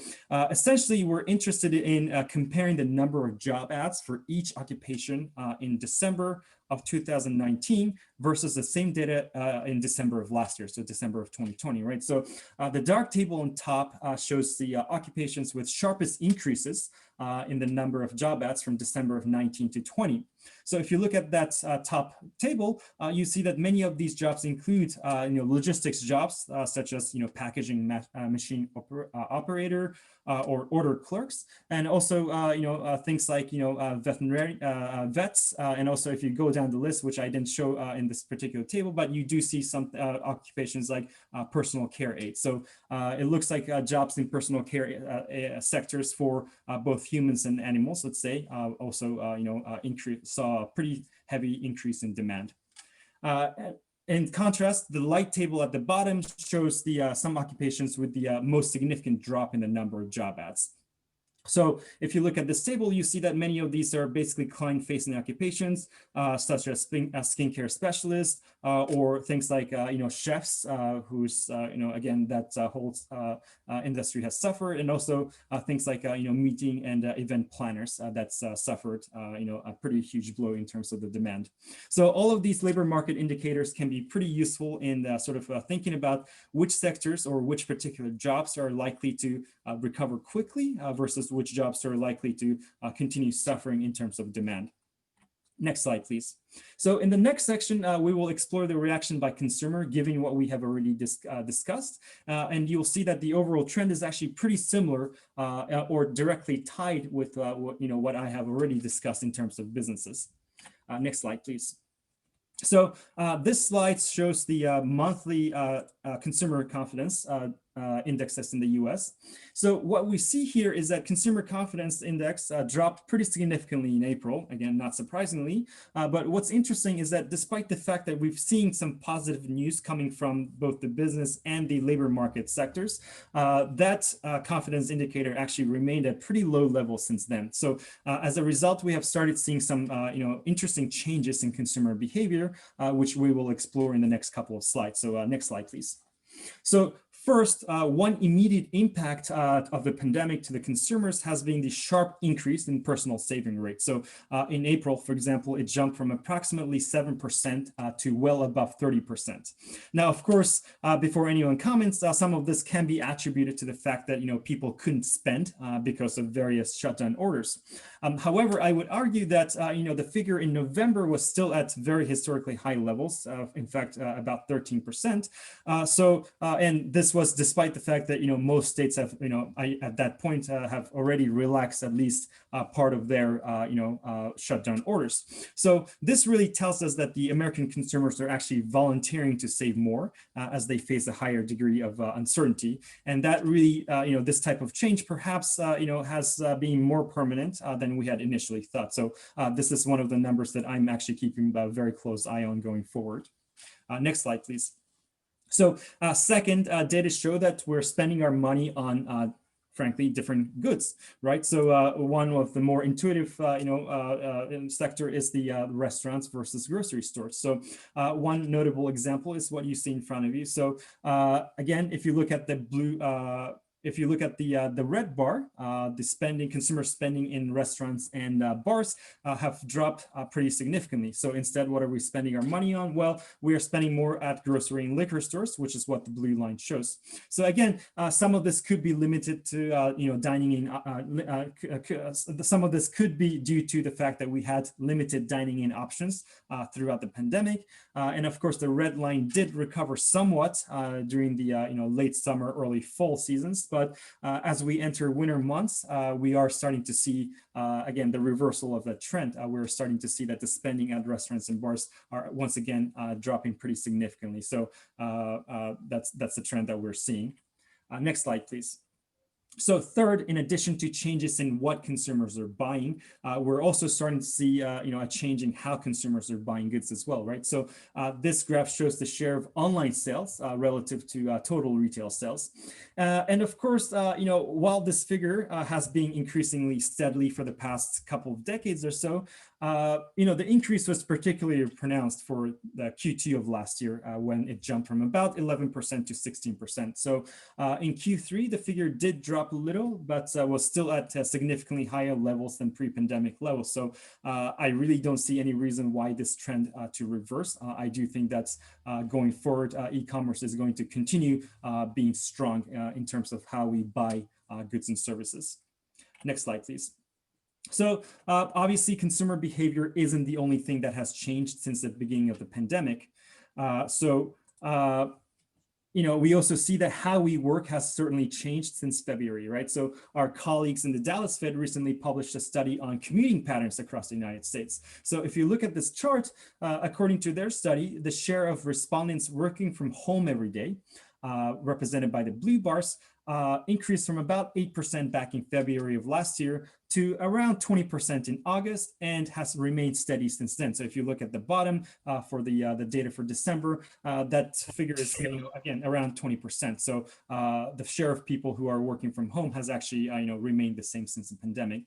essentially, we're interested in comparing the number of job ads for each occupation in December of 2019 versus the same data in December of last year, so December of 2020, right? So the dark table on top shows the occupations with sharpest increases in the number of job ads from December of 19 to 20. So if you look at that top table, you see that many of these jobs include, logistics jobs such as, packaging machine operator or order clerks, and also, things like, veterinary vets, and also if you go down the list, which I didn't show in this particular table, but you do see some occupations like personal care aides. So it looks like jobs in personal care sectors for both humans and animals, let's say, also, saw a pretty heavy increase in demand. In contrast, the light table at the bottom shows the some occupations with the most significant drop in the number of job ads. So if you look at this table, you see that many of these are basically client-facing occupations, such as skincare specialists, or things like chefs, who's again that whole industry has suffered, and also things like meeting and event planners that's suffered a pretty huge blow in terms of the demand. So all of these labor market indicators can be pretty useful in sort of thinking about which sectors or which particular jobs are likely to recover quickly versus which jobs are likely to continue suffering in terms of demand. Next slide, please. So in the next section, we will explore the reaction by consumer, given what we have already discussed. And you'll see that the overall trend is actually pretty similar or directly tied with what I have already discussed in terms of businesses. Next slide, please. So this slide shows the monthly consumer confidence indexes in the US. So what we see here is that consumer confidence index dropped pretty significantly in April, again, not surprisingly. But what's interesting is that despite the fact that we've seen some positive news coming from both the business and the labor market sectors, that confidence indicator actually remained at pretty low levels since then. So as a result, we have started seeing some interesting changes in consumer behavior, which we will explore in the next couple of slides. So next slide, please. So first, one immediate impact of the pandemic to the consumers has been the sharp increase in personal saving rate. So in April, for example, it jumped from approximately 7% to well above 30%. Now, of course, before anyone comments, some of this can be attributed to the fact that people couldn't spend because of various shutdown orders. However, I would argue that the figure in November was still at very historically high levels, in fact, about 13%. And this was despite the fact that most states have at that point have already relaxed at least part of their shutdown orders. So this really tells us that the American consumers are actually volunteering to save more as they face a higher degree of uncertainty, and that really this type of change perhaps has been more permanent than we had initially thought. So this is one of the numbers that I'm actually keeping a very close eye on going forward. Next slide, please. So second, data show that we're spending our money on frankly, different goods, right? So one of the more intuitive, sector is the restaurants versus grocery stores. So one notable example is what you see in front of you. So again, if you look at the blue, if you look at the red bar, the consumer spending in restaurants and bars have dropped pretty significantly. So instead, what are we spending our money on? Well, we are spending more at grocery and liquor stores, which is what the blue line shows. So again, some of this could be limited to dining in. Some of this could be due to the fact that we had limited dining in options throughout the pandemic, and of course, the red line did recover somewhat during the late summer, early fall seasons. But as we enter winter months, we are starting to see, again, the reversal of that trend. We're starting to see that the spending at restaurants and bars are once again dropping pretty significantly. So that's the trend that we're seeing. Next slide, please. So third, in addition to changes in what consumers are buying, we're also starting to see a change in how consumers are buying goods as well, right? So this graph shows the share of online sales relative to total retail sales. And of course, while this figure has been increasingly steadily for the past couple of decades or so, the increase was particularly pronounced for the Q2 of last year when it jumped from about 11% to 16%. So in Q3, the figure did drop a little, but was still at significantly higher levels than pre-pandemic levels. So I really don't see any reason why this trend to reverse. I do think that's going forward, e-commerce is going to continue being strong in terms of how we buy goods and services. Next slide, please. So obviously, consumer behavior isn't the only thing that has changed since the beginning of the pandemic. We also see that how we work has certainly changed since February, right? So our colleagues in the Dallas Fed recently published a study on commuting patterns across the United States. So if you look at this chart, according to their study, the share of respondents working from home every day, represented by the blue bars, increased from about 8% back in February of last year to around 20% in August, and has remained steady since then. So if you look at the bottom for the data for December, that figure is again around 20%. So the share of people who are working from home has actually remained the same since the pandemic.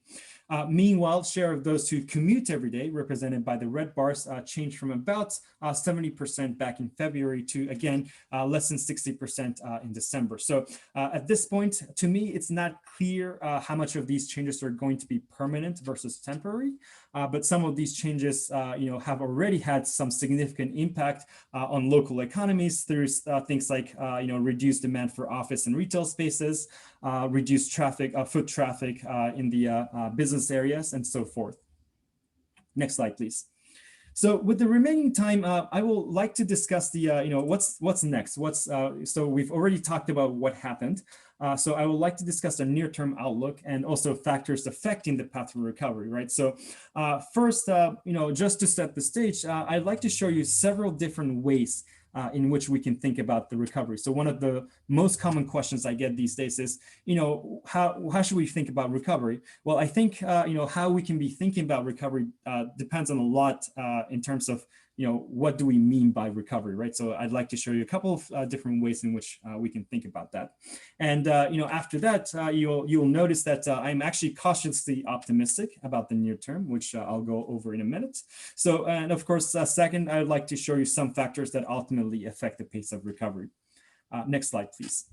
Meanwhile, share of those who commute every day, represented by the red bars, changed from about 70% back in February to, again, less than 60% in December. So at this point, to me, it's not clear how much of these changes are going to be permanent versus temporary, but some of these changes have already had some significant impact on local economies through things like reduced demand for office and retail spaces, reduced traffic, foot traffic in the business areas, and so forth. Next slide, please. So with the remaining time, I will like to discuss the, what's next. So we've already talked about what happened. So I would like to discuss the near-term outlook and also factors affecting the path to recovery, right? So first, just to set the stage, I'd like to show you several different ways in which we can think about the recovery. So one of the most common questions I get these days is, how should we think about recovery? Well, I think, how we can be thinking about recovery depends on a lot in terms of, what do we mean by recovery, right? So I'd like to show you a couple of different ways in which we can think about that. And, after that, you'll notice that I'm actually cautiously optimistic about the near term, which I'll go over in a minute. So, and of course, second, I'd like to show you some factors that ultimately affect the pace of recovery. Next slide, please.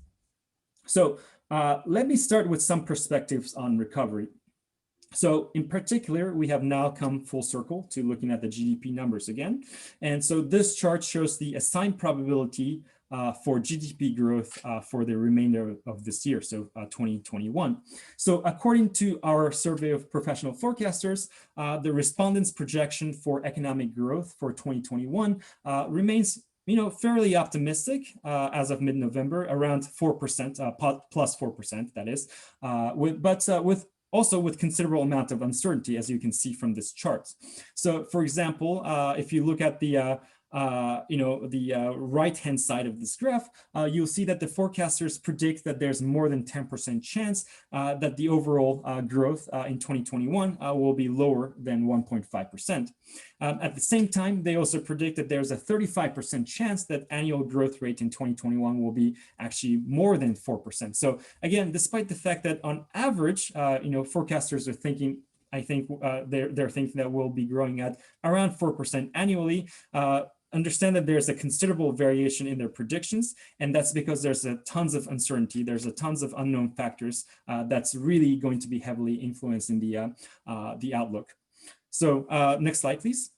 So let me start with some perspectives on recovery. So in particular, we have now come full circle to looking at the GDP numbers again. And so this chart shows the assigned probability for GDP growth for the remainder of this year, so 2021. So according to our survey of professional forecasters, the respondents' projection for economic growth for 2021 remains fairly optimistic as of mid-November, around 4%, plus 4%, that is, also with considerable amount of uncertainty, as you can see from this chart. So, for example, if you look at the right-hand side of this graph, you'll see that the forecasters predict that there's more than 10% chance that the overall growth in 2021 will be lower than 1.5%. At the same time, they also predict that there's a 35% chance that annual growth rate in 2021 will be actually more than 4%. So again, despite the fact that on average, forecasters are thinking, I think they're thinking that we'll be growing at around 4% annually. Understand that there's a considerable variation in their predictions, and that's because there's tons of uncertainty. There's tons of unknown factors that's really going to be heavily influencing the outlook. So next slide, please.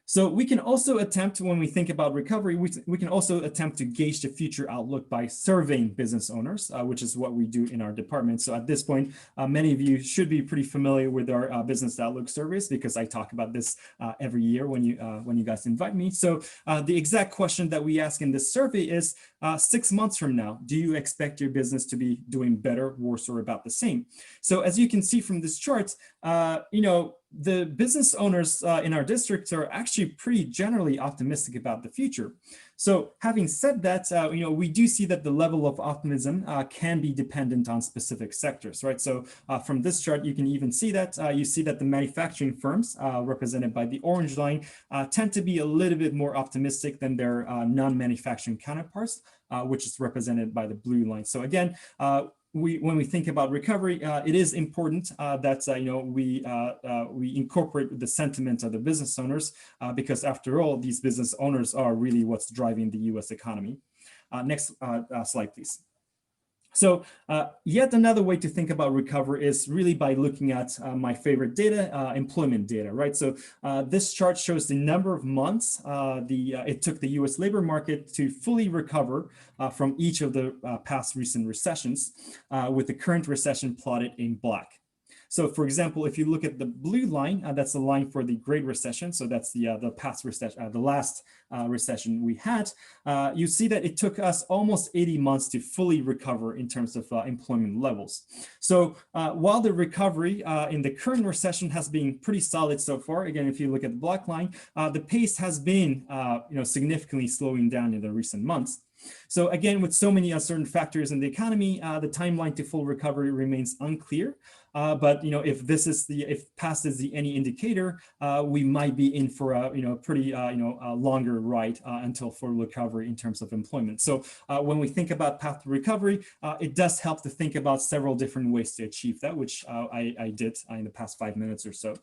So we can also attempt, when we think about recovery, we can also attempt to gauge the future outlook by surveying business owners, which is what we do in our department. So at this point, many of you should be pretty familiar with our business outlook surveys, because I talk about this every year when you guys invite me. So the exact question that we ask in this survey is, 6 months from now, do you expect your business to be doing better, worse, or about the same? So as you can see from this chart, the business owners in our districts are actually pretty generally optimistic about the future. So having said that, we do see that the level of optimism can be dependent on specific sectors, right? So from this chart, you can even see that the manufacturing firms represented by the orange line tend to be a little bit more optimistic than their non-manufacturing counterparts, which is represented by the blue line. So again, when we think about recovery, it is important that we incorporate the sentiment of the business owners, because after all, these business owners are really what's driving the U.S. economy. Next slide, please. So yet another way to think about recovery is really by looking at my favorite data, employment data, right? So this chart shows the number of months it took the US labor market to fully recover from each of the past recent recessions, with the current recession plotted in black. So for example, if you look at the blue line, that's the line for the Great Recession. So that's the past recession, the last recession we had. You see that it took us almost 80 months to fully recover in terms of employment levels. So while the recovery in the current recession has been pretty solid so far, again, if you look at the black line, the pace has been significantly slowing down in the recent months. So again, with so many uncertain factors in the economy, the timeline to full recovery remains unclear. But if past is any indicator, we might be in for a pretty longer ride until full recovery in terms of employment. So when we think about path to recovery, it does help to think about several different ways to achieve that, which I did in the past 5 minutes or so.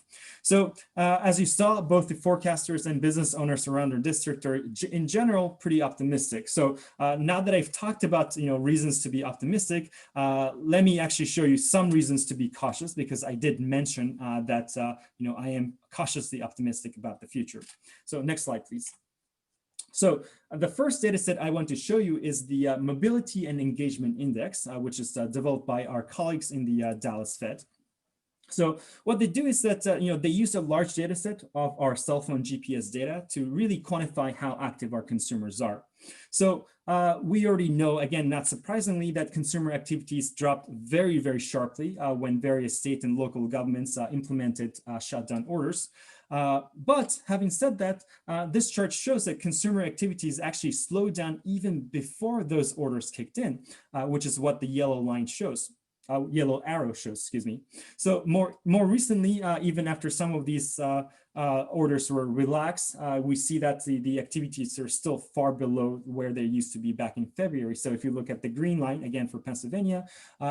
So as you saw, both the forecasters and business owners around our district are in general pretty optimistic. So now that I've talked about reasons to be optimistic, let me actually show you some reasons to be cautious, because I did mention that I am cautiously optimistic about the future. So next slide, please. So the first data set I want to show you is the Mobility and Engagement Index, which is developed by our colleagues in the Dallas Fed. So what they do is that they use a large data set of our cell phone GPS data to really quantify how active our consumers are. So we already know, again, not surprisingly, that consumer activities dropped very, very sharply when various state and local governments implemented shutdown orders. But having said that, this chart shows that consumer activities actually slowed down even before those orders kicked in, which is what the yellow line shows. Yellow arrow shows, excuse me. So more recently, even after some of these orders were relaxed, we see that the activities are still far below where they used to be back in February. So if you look at the green line, again for Pennsylvania,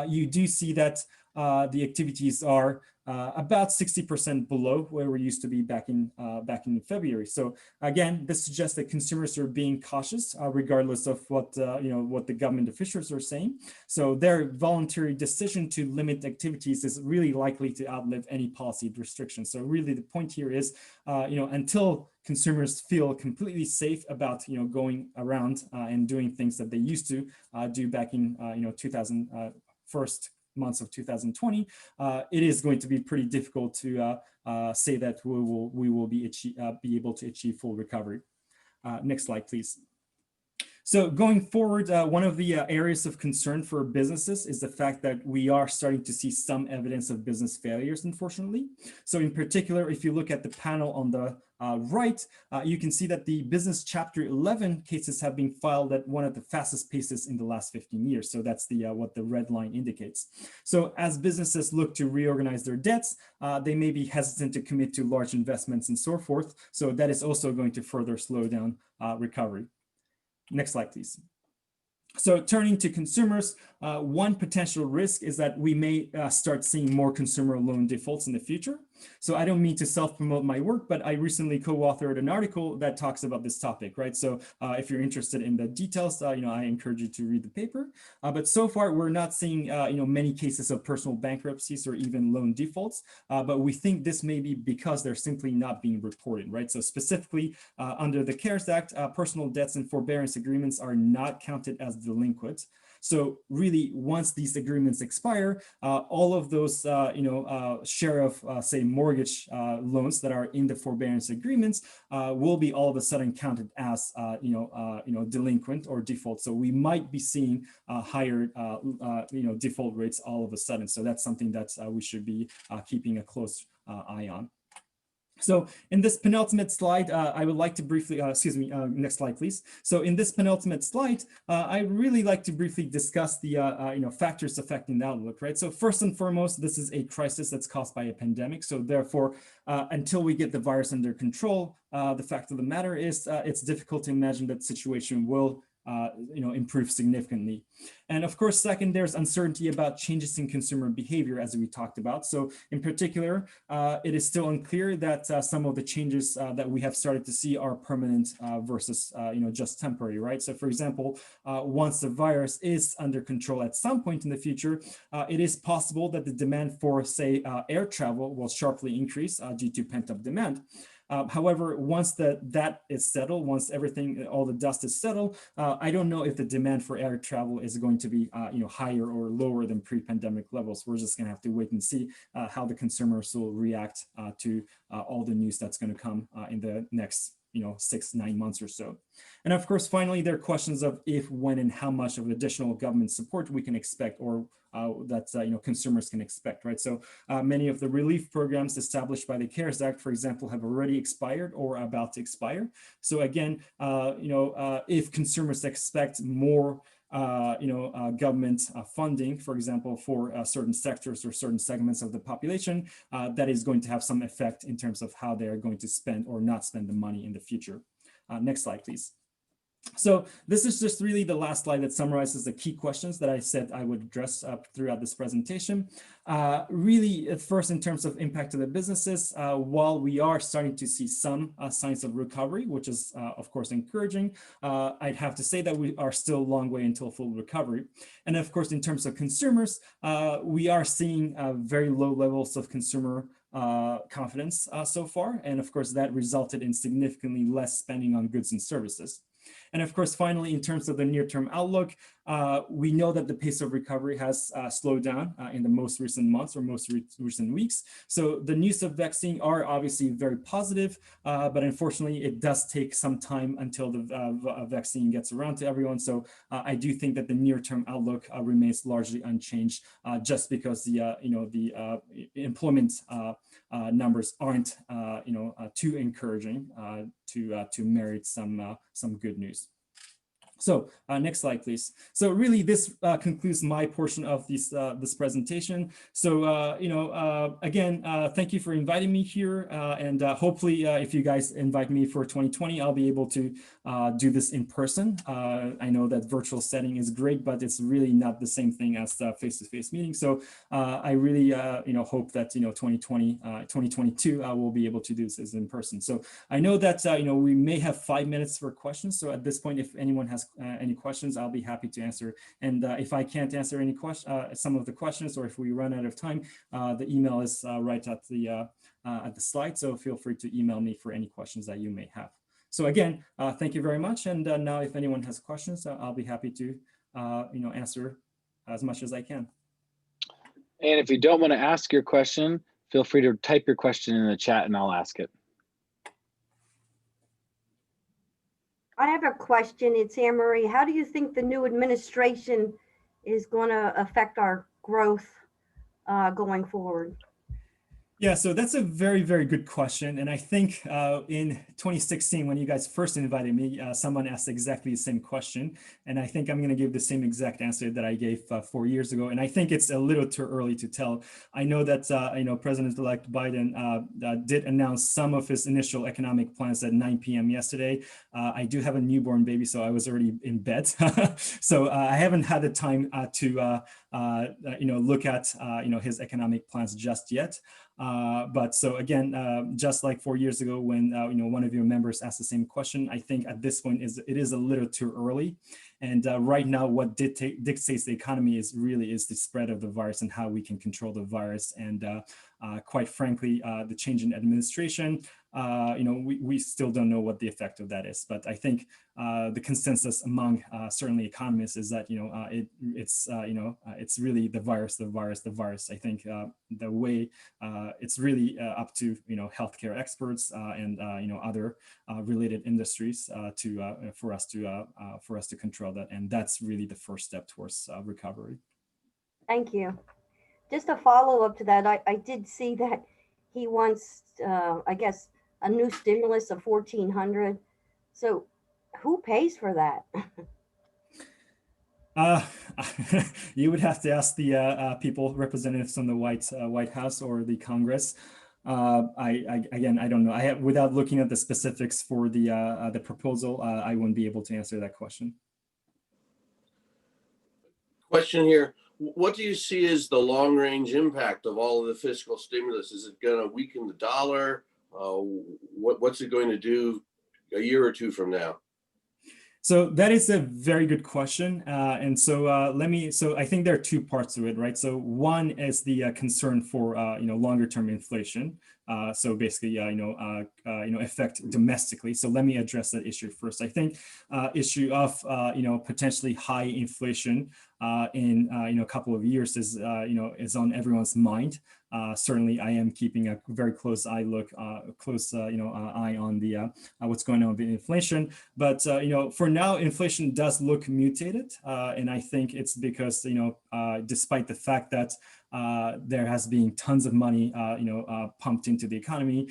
you do see that the activities are about 60% below where we used to be back in February. So again, this suggests that consumers are being cautious, regardless of what what the government officials are saying. So their voluntary decision to limit activities is really likely to outlive any policy restrictions. So really, the point here is, until consumers feel completely safe about going around and doing things that they used to do back in first months of 2020, it is going to be pretty difficult to say that we will be able to achieve full recovery. Next slide, please. So going forward, one of the areas of concern for businesses is the fact that we are starting to see some evidence of business failures, unfortunately. So in particular, if you look at the panel on the right, you can see that the business Chapter 11 cases have been filed at one of the fastest paces in the last 15 years. So that's the what the red line indicates. So as businesses look to reorganize their debts, they may be hesitant to commit to large investments and so forth. So that is also going to further slow down recovery. Next slide, please. So turning to consumers, one potential risk is that we may start seeing more consumer loan defaults in the future. So I don't mean to self-promote my work, but I recently co-authored an article that talks about this topic, right? So if you're interested in the details, I encourage you to read the paper. But so far, we're not seeing many cases of personal bankruptcies or even loan defaults. But we think this may be because they're simply not being reported, right? So specifically under the CARES Act, personal debts and forbearance agreements are not counted as delinquent. So really, once these agreements expire, all of those, share of, say, mortgage loans that are in the forbearance agreements will be all of a sudden counted as, delinquent or default. So we might be seeing higher, default rates all of a sudden. So that's something that we should be keeping a close eye on. So in this penultimate slide, I would like to briefly, next slide, please. So in this penultimate slide, I really like to briefly discuss the, factors affecting the outlook, right? So first and foremost, this is a crisis that's caused by a pandemic. So therefore, until we get the virus under control, the fact of the matter is it's difficult to imagine that situation will improve significantly. And of course, second, there's uncertainty about changes in consumer behavior, as we talked about. So in particular, it is still unclear that some of the changes that we have started to see are permanent versus just temporary, right? So for example, once the virus is under control at some point in the future, it is possible that the demand for, say, air travel will sharply increase due to pent-up demand. However, once that is settled, once everything, all the dust is settled, I don't know if the demand for air travel is going to be, higher or lower than pre-pandemic levels. We're just going to have to wait and see how the consumers will react to all the news that's going to come in the next 6-9 months or so. And of course, finally, there are questions of if, when, and how much of additional government support we can expect, or that consumers can expect, right? So many of the relief programs established by the CARES Act, for example, have already expired or are about to expire. So again, if consumers expect more government funding, for example, for certain sectors or certain segments of the population, that is going to have some effect in terms of how they are going to spend or not spend the money in the future. Next slide, please. So this is just really the last slide that summarizes the key questions that I said I would address throughout this presentation. Really, at first, in terms of impact to the businesses, while we are starting to see some signs of recovery, which is, of course, encouraging, I'd have to say that we are still a long way until full recovery. And of course, in terms of consumers, we are seeing very low levels of consumer confidence so far. And of course, that resulted in significantly less spending on goods and services. And of course, finally, in terms of the near-term outlook, we know that the pace of recovery has slowed down in the most recent months or most recent weeks. So the news of vaccine are obviously very positive, but unfortunately, it does take some time until the vaccine gets around to everyone. So I do think that the near-term outlook remains largely unchanged, just because the employment numbers aren't too encouraging to merit some good news. So next slide, please. So really, this concludes my portion of this presentation. So again, thank you for inviting me here, and hopefully, if you guys invite me for 2020, I'll be able to do this in person. I know that virtual setting is great, but it's really not the same thing as the face-to-face meeting. So I really hope that 2020, 2022, I will be able to do this in person. So I know that we may have 5 minutes for questions. So at this point, if anyone has any questions, I'll be happy to answer. And if I can't answer any some of the questions, or if we run out of time, the email is right at the slide. So feel free to email me for any questions that you may have. So again, thank you very much. And now, if anyone has questions, I'll be happy to answer as much as I can. And if you don't want to ask your question, feel free to type your question in the chat and I'll ask it. I have a question. It's Anne Marie. How do you think the new administration is going to affect our growth going forward? Yeah, so that's a very, very good question. And I think in 2016, when you guys first invited me, someone asked exactly the same question. And I think I'm going to give the same exact answer that I gave 4 years ago. And I think it's a little too early to tell. I know that President-elect Biden did announce some of his initial economic plans at 9 p.m. yesterday. I do have a newborn baby, so I was already in bed. So I haven't had the time to look at his economic plans just yet. But so again, just like 4 years ago when one of your members asked the same question, I think at this point it is a little too early. And right now, what dictates the economy is the spread of the virus and how we can control the virus. And quite frankly, the change in administration, we still don't know what the effect of that is. But I think the consensus among certainly economists is that it's really the virus. I think the way it's really up to healthcare experts and other related industries for us to control that, and that's really the first step towards recovery. Thank you. Just a follow up to that, I did see that he wants, I guess, a new stimulus of $1,400. So who pays for that? You would have to ask the people, representatives from the White House or the Congress. Again, I don't know. Without looking at the specifics for the proposal, I wouldn't be able to answer that question. Question here. What do you see as the long-range impact of all of the fiscal stimulus? Is it going to weaken the dollar? What's it going to do a year or two from now? So that is a very good question. And so so I think there are two parts to it, right? So one is the concern for, longer term inflation. So basically, affect domestically. So let me address that issue first. I think issue of potentially high inflation in a couple of years is on everyone's mind. Certainly, I am keeping a very close eye on the what's going on with inflation. But for now, inflation does look mutated, and I think it's because despite the fact that there has been tons of money, pumped into the economy.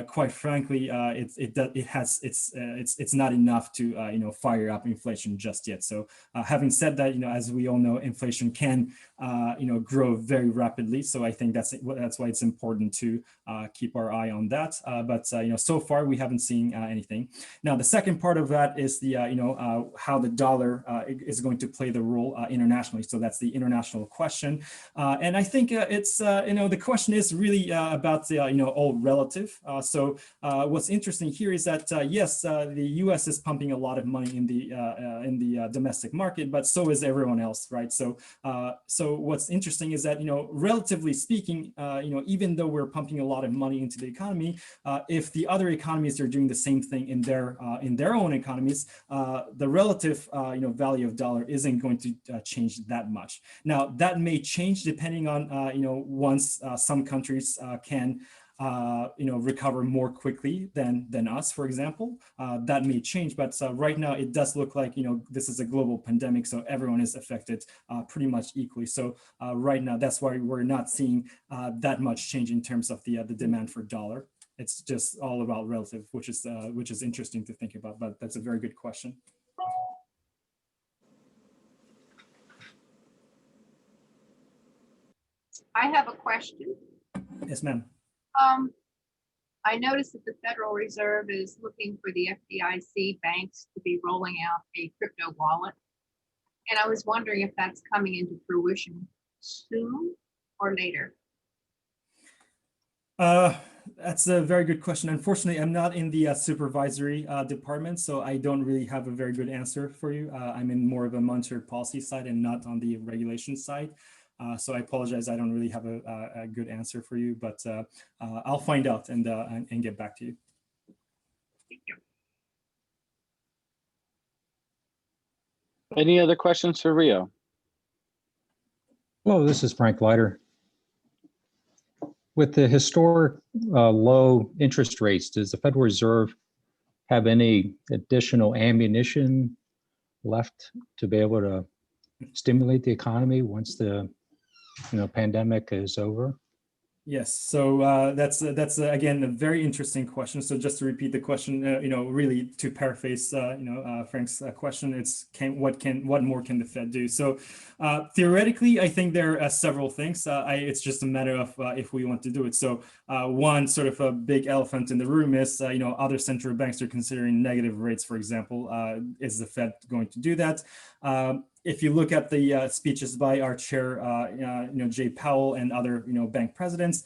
Quite frankly, it's not enough to fire up inflation just yet. So having said that, as we all know, inflation can grow very rapidly. So I think that's why it's important to keep our eye on that. But so far we haven't seen anything. Now the second part of that is the how the dollar is going to play the role internationally. So that's the international question. And I think it's, the question is really about the, all relative. So what's interesting here is that, yes, the US is pumping a lot of money in the domestic market, but so is everyone else, right? So what's interesting is that, relatively speaking, even though we're pumping a lot of money into the economy, if the other economies are doing the same thing in their own economies, the relative, value of dollar isn't going to change that much. Now, that may change depending on, once some countries can recover more quickly than us, for example. That may change, but right now it does look like, this is a global pandemic, so everyone is affected pretty much equally. So right now, that's why we're not seeing that much change in terms of the demand for dollar. It's just all about relative, which is interesting to think about, but that's a very good question. I have a question. Yes, ma'am. I noticed that the Federal Reserve is looking for the FDIC banks to be rolling out a crypto wallet. And I was wondering if that's coming into fruition soon or later. That's a very good question. Unfortunately, I'm not in the supervisory department, so I don't really have a very good answer for you. I'm in more of a monetary policy side and not on the regulation side. So I apologize. I don't really have a good answer for you, but I'll find out and get back to you. Thank you. Any other questions for Rio? Hello, this is Frank Leiter. With the historic low interest rates, does the Federal Reserve have any additional ammunition left to be able to stimulate the economy once the pandemic is over? Yes, so that's again a very interesting question. So just to repeat the question, really to paraphrase, Frank's question, it's what more can the Fed do? So theoretically, I think there are several things. It's just a matter of if we want to do it. So one sort of a big elephant in the room is other central banks are considering negative rates, for example. Is the Fed going to do that? If you look at the speeches by our chair, Jay Powell and other, bank presidents,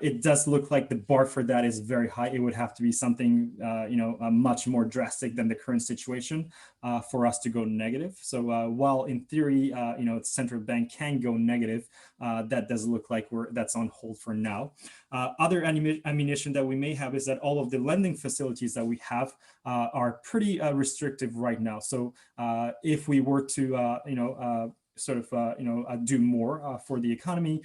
it does look like the bar for that is very high. It would have to be something, much more drastic than the current situation for us to go negative. So while in theory, the central bank can go negative, that does look like that's on hold for now. Other ammunition that we may have is that all of the lending facilities that we have are pretty restrictive right now. So if we were to do more for the economy,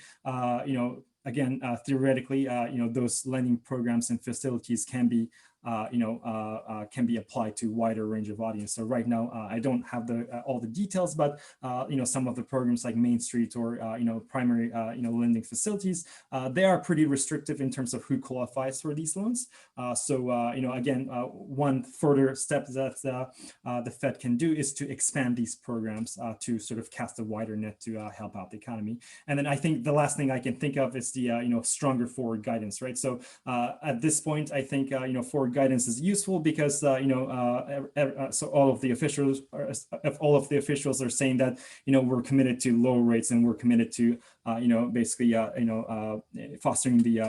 again, theoretically, those lending programs and facilities can be applied to wider range of audience. So right now, I don't have all the details, but some of the programs like Main Street or primary lending facilities, they are pretty restrictive in terms of who qualifies for these loans. Again, one further step that the Fed can do is to expand these programs to sort of cast a wider net to help out the economy. And then I think the last thing I can think of is the stronger forward guidance, right? So at this point, I think forward guidance is useful because so all of the officials are saying that we're committed to low rates and we're committed to fostering the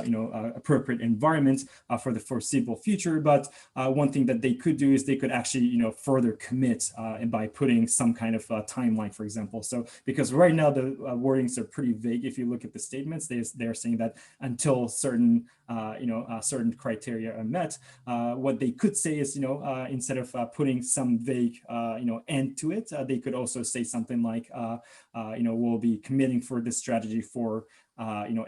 appropriate environment for the foreseeable future. But one thing that they could do is they could actually further commit by putting some kind of timeline, for example. So because right now the wordings are pretty vague. If you look at the statements, they're saying that until certain certain criteria are met, what they could say is, instead of putting some vague, end to it, they could also say something like, we'll be committing for this strategy for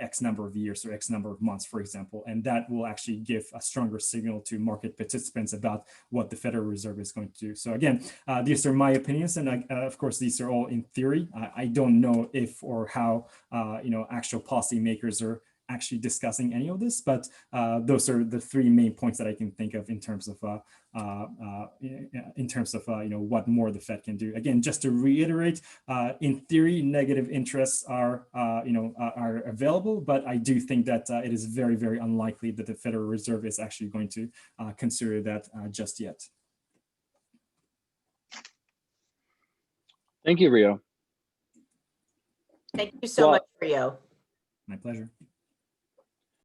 X number of years or X number of months, for example, and that will actually give a stronger signal to market participants about what the Federal Reserve is going to do. So again, these are my opinions, and of course, these are all in theory. I don't know if or how actual policymakers are actually discussing any of this, but those are the three main points that I can think of in terms of what more the Fed can do. Again, just to reiterate, in theory, negative interests are available, but I do think that it is very, very unlikely that the Federal Reserve is actually going to consider that just yet. Thank you, Rio. Thank you so much, Rio. My pleasure.